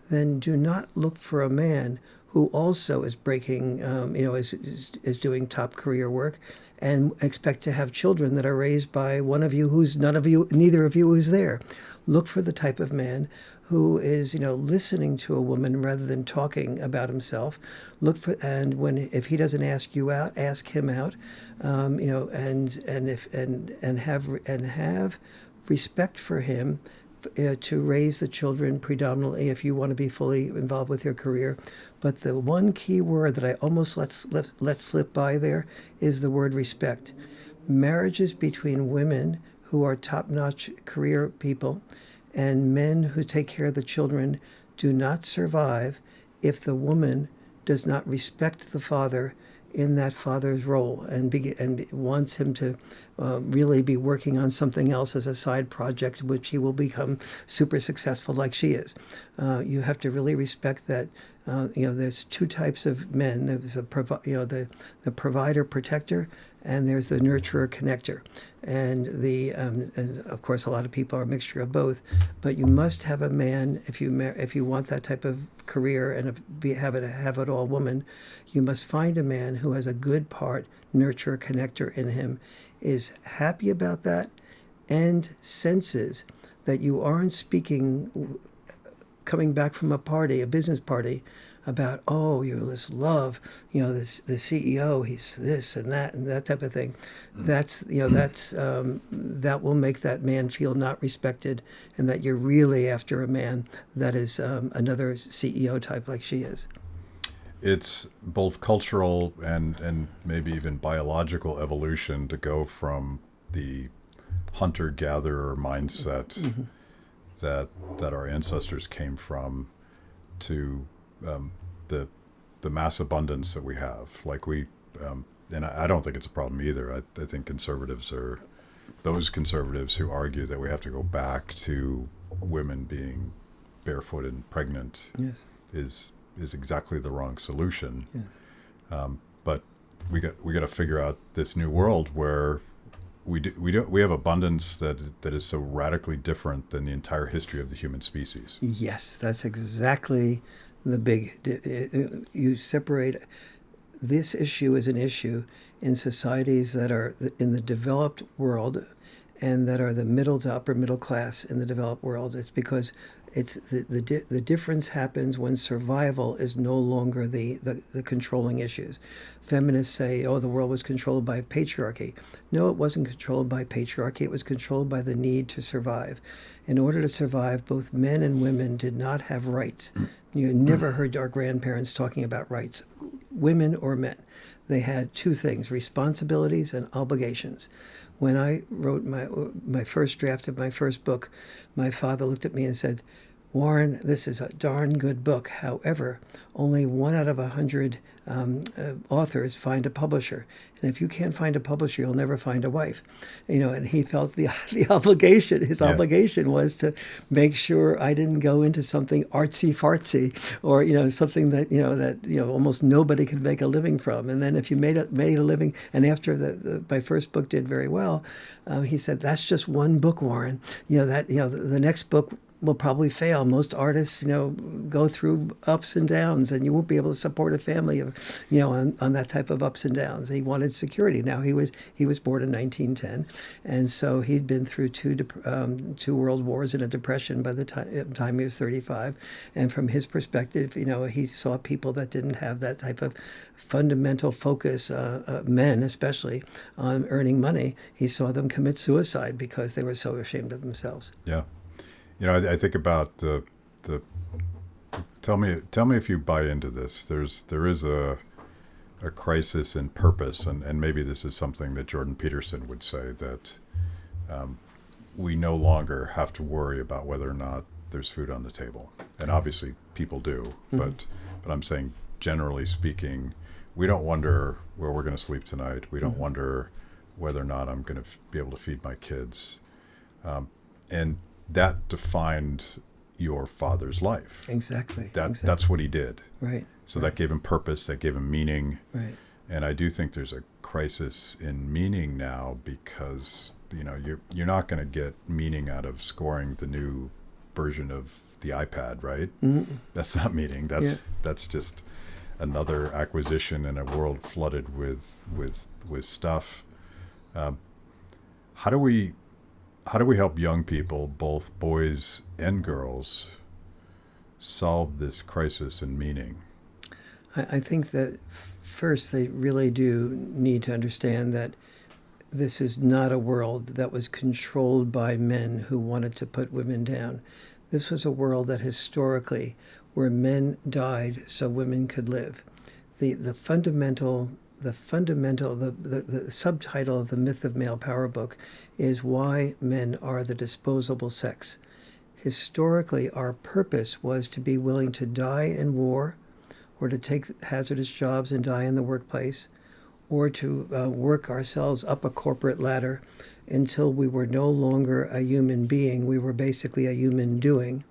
then do not look for a man who also is breaking, is doing top career work, and expect to have children that are raised by one of you who's neither of you who's there. Look for the type of man who is, listening to a woman rather than talking about himself. If he doesn't ask you out, ask him out, and have respect for him to raise the children predominantly if you want to be fully involved with your career. But the one key word that I almost let slip by there is the word respect. Marriages between women who are top-notch career people and men who take care of the children do not survive if the woman does not respect the father in that father's role and wants him to really be working on something else as a side project, which he will become super successful like she is. You have to really respect that. There's two types of men. There's the provider protector, and there's the nurturer connector. And and of course, a lot of people are a mixture of both. But you must have a man if you want that type of career and have it all woman. You must find a man who has a good part nurturer connector in him, is happy about that, and senses that you aren't speaking coming back from a business party, about, you're this love, the CEO, he's this and that type of thing. That will make that man feel not respected, and that you're really after a man that is another CEO type like she is.
it's both cultural and maybe even biological evolution to go from the hunter-gatherer mindset that our ancestors came from to the mass abundance that we have. Like and I don't think it's a problem either. I think conservatives are those conservatives who argue that we have to go back to women being barefoot and pregnant.
Yes.
is exactly the wrong solution.
Yes.
But we got to figure out this new world where we have abundance that is so radically different than the entire history of the human species.
Yes, that's exactly the big. You separate this issue as an issue in societies that are in the developed world and that are the middle to upper middle class in the developed world. It's because it's the difference happens when survival is no longer the controlling issues. Feminists say, oh, the world was controlled by patriarchy. No, it wasn't controlled by patriarchy. It was controlled by the need to survive. In order to survive, both men and women did not have rights. You never heard our grandparents talking about rights, women or men. They had two things, responsibilities and obligations. When I wrote my first draft of my first book, my father looked at me and said, Warren, this is a darn good book. However, only 1 out of 100 authors find a publisher. And if you can't find a publisher, you'll never find a wife. And he felt the obligation, his obligation was to make sure I didn't go into something artsy-fartsy or, something that almost nobody could make a living from. And then if you made a living, and after my first book did very well, he said, that's just one book, Warren. The next book will probably fail. Most artists, go through ups and downs, and you won't be able to support a family of, on that type of ups and downs. He wanted security. Now he was born in 1910, and so he'd been through two world wars and a depression by the time he was 35. And from his perspective, he saw people that didn't have that type of fundamental focus, men especially, on earning money. He saw them commit suicide because they were so ashamed of themselves.
Yeah. I think about the tell me if you buy into this. There is a crisis in purpose, and maybe this is something that Jordan Peterson would say, that we no longer have to worry about whether or not there's food on the table. And obviously people do, but I'm saying generally speaking, we don't wonder where we're going to sleep tonight. We don't wonder whether or not I'm going to be able to feed my kids. And that defined your father's life.
Exactly.
That's what he did.
Right.
So that gave him purpose, that gave him meaning.
Right.
And I do think there's a crisis in meaning now because, you're not going to get meaning out of scoring the new version of the iPad, right? Mm-hmm. That's not meaning. That's just another acquisition in a world flooded with stuff. How do we help young people, both boys and girls, solve this crisis in meaning?
I think that first they really do need to understand that this is not a world that was controlled by men who wanted to put women down. This was a world that historically, where men died so women could live. The subtitle of the Myth of Male Power book is Why Men Are the Disposable Sex. Historically, our purpose was to be willing to die in war, or to take hazardous jobs and die in the workplace, or to work ourselves up a corporate ladder until we were no longer a human being. We were basically a human doing.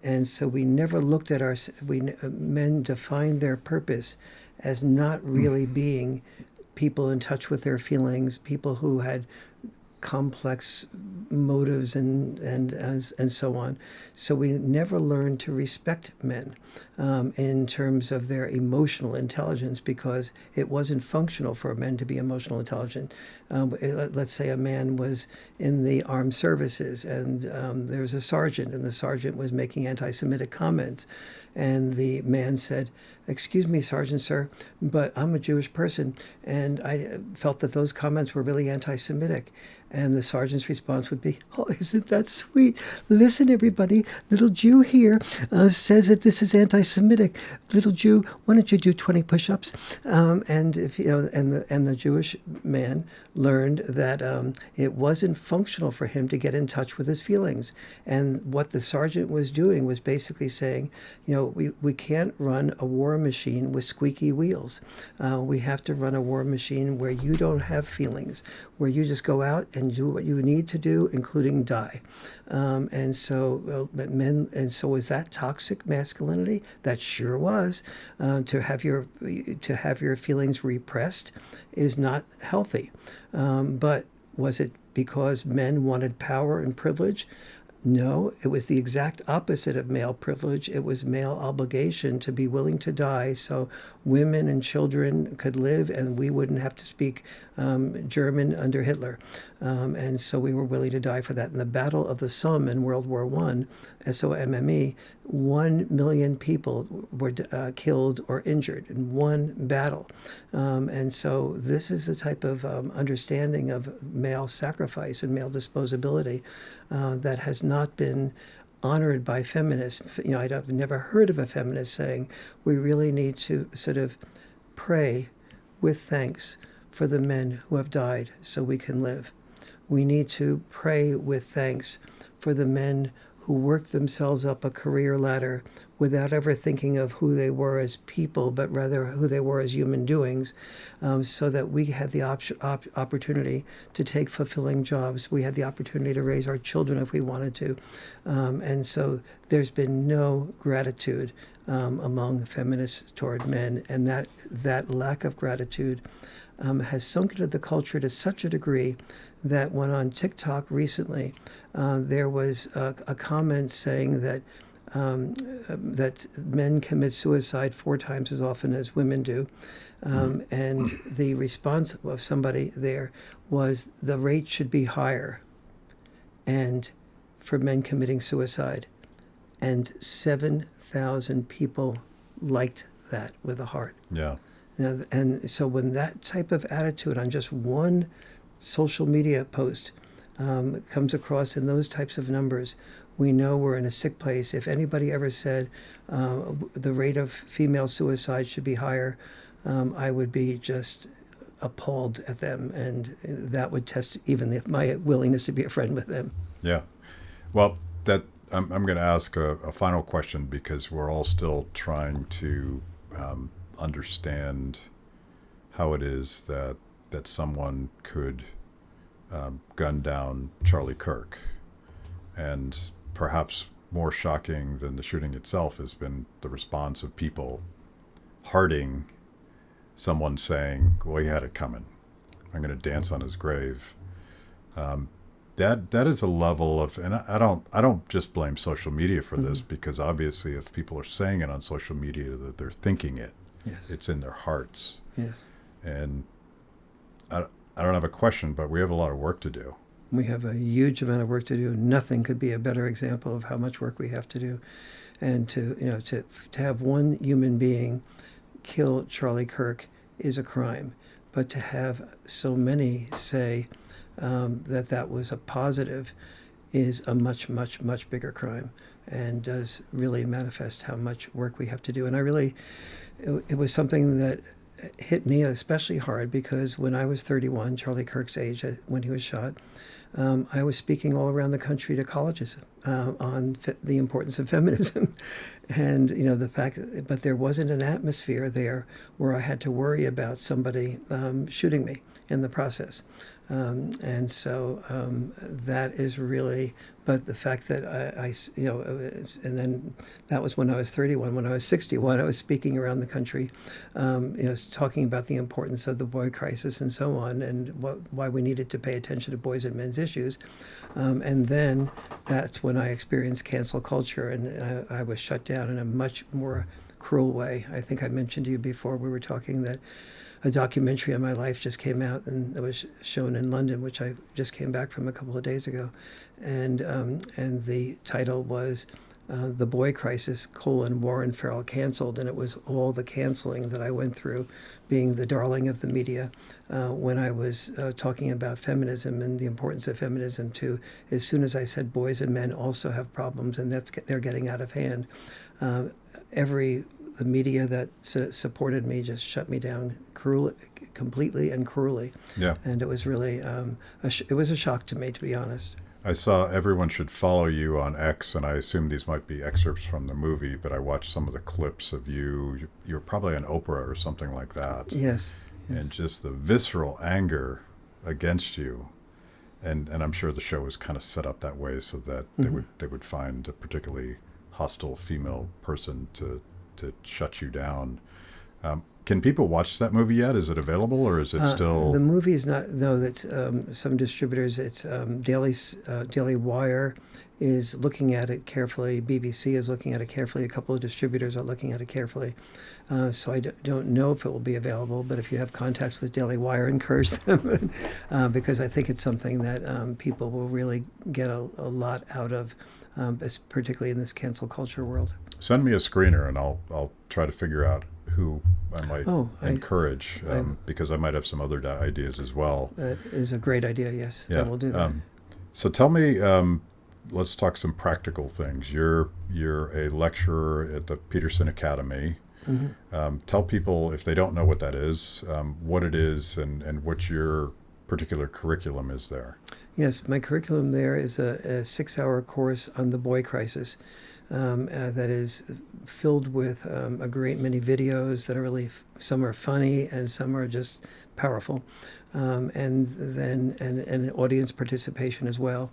And so we never looked at men defined their purpose as not really being people in touch with their feelings, people who had complex motives and so on. So we never learned to respect men in terms of their emotional intelligence, because it wasn't functional for men to be emotional intelligent. Let's say a man was in the armed services, and there was a sergeant, and the sergeant was making anti-Semitic comments. And the man said, excuse me, Sergeant, sir, but I'm a Jewish person, and I felt that those comments were really anti-Semitic. And the sergeant's response would be, oh, isn't that sweet? Listen, everybody, little Jew here says that this is anti-Semitic. Little Jew, why don't you do 20 push-ups? And if and the Jewish man learned that it wasn't functional for him to get in touch with his feelings. And what the sergeant was doing was basically saying, we can't run a war machine with squeaky wheels. We have to run a war machine where you don't have feelings, where you just go out and do what you need to do, including die. And so was that toxic masculinity? That sure was. To have your feelings repressed is not healthy. But was it because men wanted power and privilege? No, it was the exact opposite of male privilege. It was male obligation to be willing to die so women and children could live and we wouldn't have to speak German under Hitler. And so we were willing to die for that. In the Battle of the Somme in World War I, SOMME, 1 million people were killed or injured in one battle. And so this is the type of understanding of male sacrifice and male disposability that has not been honored by feminists. I've never heard of a feminist saying we really need to sort of pray with thanks for the men who have died so we can live. We need to pray with thanks for the men who worked themselves up a career ladder without ever thinking of who they were as people, but rather who they were as human doings, so that we had the opportunity to take fulfilling jobs. We had the opportunity to raise our children if we wanted to. And so there's been no gratitude among feminists toward men. And that lack of gratitude has sunk into the culture to such a degree that when on TikTok recently, there was a comment saying that men commit suicide 4 times as often as women do. And the response of somebody there was the rate should be higher and for men committing suicide. And 7,000 people liked that with a heart.
Yeah.
And so when that type of attitude on just one social media post comes across in those types of numbers, we know we're in a sick place. If anybody ever said the rate of female suicide should be higher, I would be just appalled at them, and that would test even my willingness to be a friend with them.
Yeah. Well, I'm going to ask a final question because we're all still trying to understand how it is that someone could gun down Charlie Kirk. And perhaps more shocking than the shooting itself has been the response of people hearting someone saying, well, he had it coming. I'm going to dance on his grave. That is a level of, and I don't just blame social media for this, because obviously if people are saying it on social media, that they're thinking it.
Yes.
It's in their hearts.
Yes.
And I don't have a question, but we have a lot of work to do.
We have a huge amount of work to do. Nothing could be a better example of how much work we have to do. And to have one human being kill Charlie Kirk is a crime. But to have so many say that was a positive is a much, much, much bigger crime, and does really manifest how much work we have to do. And it was something that hit me especially hard, because when I was 31, Charlie Kirk's age, when he was shot, I was speaking all around the country to colleges on the importance of feminism, and the fact but there wasn't an atmosphere there where I had to worry about somebody shooting me in the process, and so that is really. But the fact that and then that was when I was 31. When I was 61, I was speaking around the country, talking about the importance of the boy crisis and so on, and why we needed to pay attention to boys and men's issues. And then that's when I experienced cancel culture, and I was shut down in a much more cruel way. I think I mentioned to you before we were talking that a documentary on my life just came out, and it was shown in London, which I just came back from a couple of days ago. And the title was The Boy Crisis, Warren Farrell canceled, and it was all the canceling that I went through, being the darling of the media, when I was talking about feminism and the importance of feminism too. As soon as I said boys and men also have problems, and they're getting out of hand, the media that supported me just shut me down completely and cruelly.
Yeah.
And it was really it was a shock to me, to be honest.
I saw everyone should follow you on X, and I assume these might be excerpts from the movie, but I watched some of the clips of you. You're probably on Oprah or something like that.
Yes.
And just the visceral anger against you. And I'm sure the show was kind of set up that way so that they would find a particularly hostile female person to shut you down. Can people watch that movie yet? Is it available, or is it still?
The movie is not. No, that's some distributors. It's Daily Wire is looking at it carefully. BBC is looking at it carefully. A couple of distributors are looking at it carefully. So I don't know if it will be available. But if you have contacts with Daily Wire, encourage them because I think it's something that people will really get a lot out of, particularly in this cancel culture world.
Send me a screener, and I'll try to figure out who I might encourage, because I might have some other ideas as well.
That is a great idea, yes.
Yeah.
We'll do that.
So tell me, let's talk some practical things. You're a lecturer at the Peterson Academy. Mm-hmm. Tell people, if they don't know what that is, what it is and what your particular curriculum is there.
Yes, my curriculum there is a 6-hour course on the boy crisis. That is filled with a great many videos that are really, some are funny and some are just powerful, and then and audience participation as well.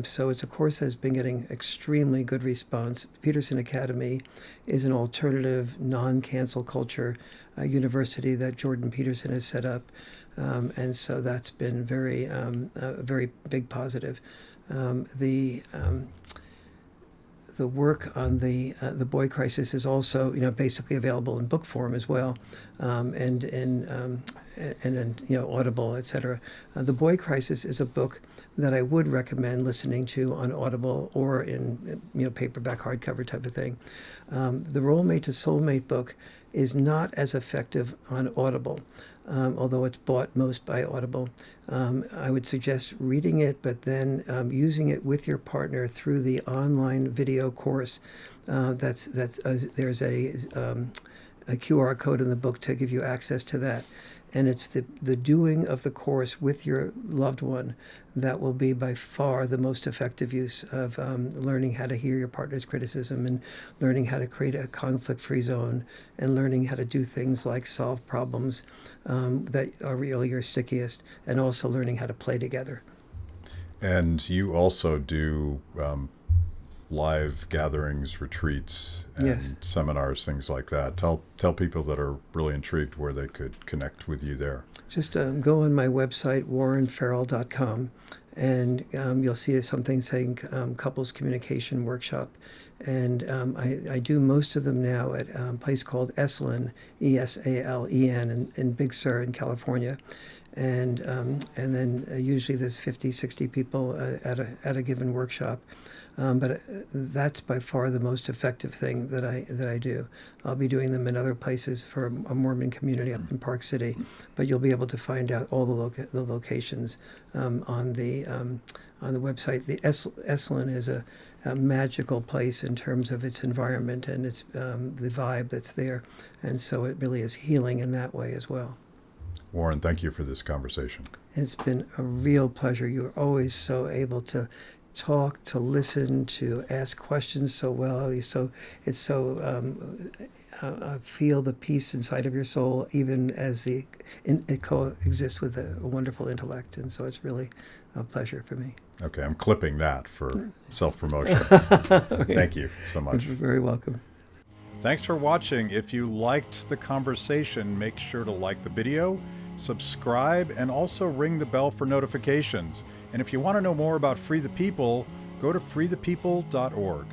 So it's a course that's been getting extremely good response. Peterson Academy is an alternative, non-cancel culture university that Jordan Peterson has set up, and so that's been very a very big positive. The work on the boy crisis is also, basically available in book form as well, and in Audible, etc. The Boy Crisis is a book that I would recommend listening to on Audible or in paperback, hardcover type of thing. The Role-Mate to Soulmate book is not as effective on Audible, although it's bought most by Audible. I would suggest reading it, but then using it with your partner through the online video course. There's a QR code in the book to give you access to that. And it's the doing of the course with your loved one that will be by far the most effective use of learning how to hear your partner's criticism and learning how to create a conflict-free zone and learning how to do things like solve problems that are really your stickiest, and also learning how to play together.
And you also do live gatherings, retreats, and
yes.
seminars, things like that. Tell people that are really intrigued where they could connect with you there.
Just go on my website, warrenfarrell.com, and you'll see something saying Couples Communication Workshop. And I do most of them now at a place called Esalen, Esalen, in Big Sur in California. And then usually there's 50, 60 people at a given workshop. But that's by far the most effective thing that I do. I'll be doing them in other places for a Mormon community up in Park City, but you'll be able to find out all the locations on the website. The Esalen is a magical place in terms of its environment and its the vibe that's there, and so it really is healing in that way as well.
Warren, thank you for this conversation.
It's been a real pleasure. You're always so able to talk, to listen, to ask questions so well. Feel the peace inside of your soul, even as it coexists with a wonderful intellect. And so it's really a pleasure for me.
Okay, I'm clipping that for self-promotion. Thank you so much.
You're very welcome.
Thanks for watching. If you liked the conversation, make sure to like the video, subscribe, and also ring the bell for notifications. And if you want to know more about Free the People, go to freethepeople.org.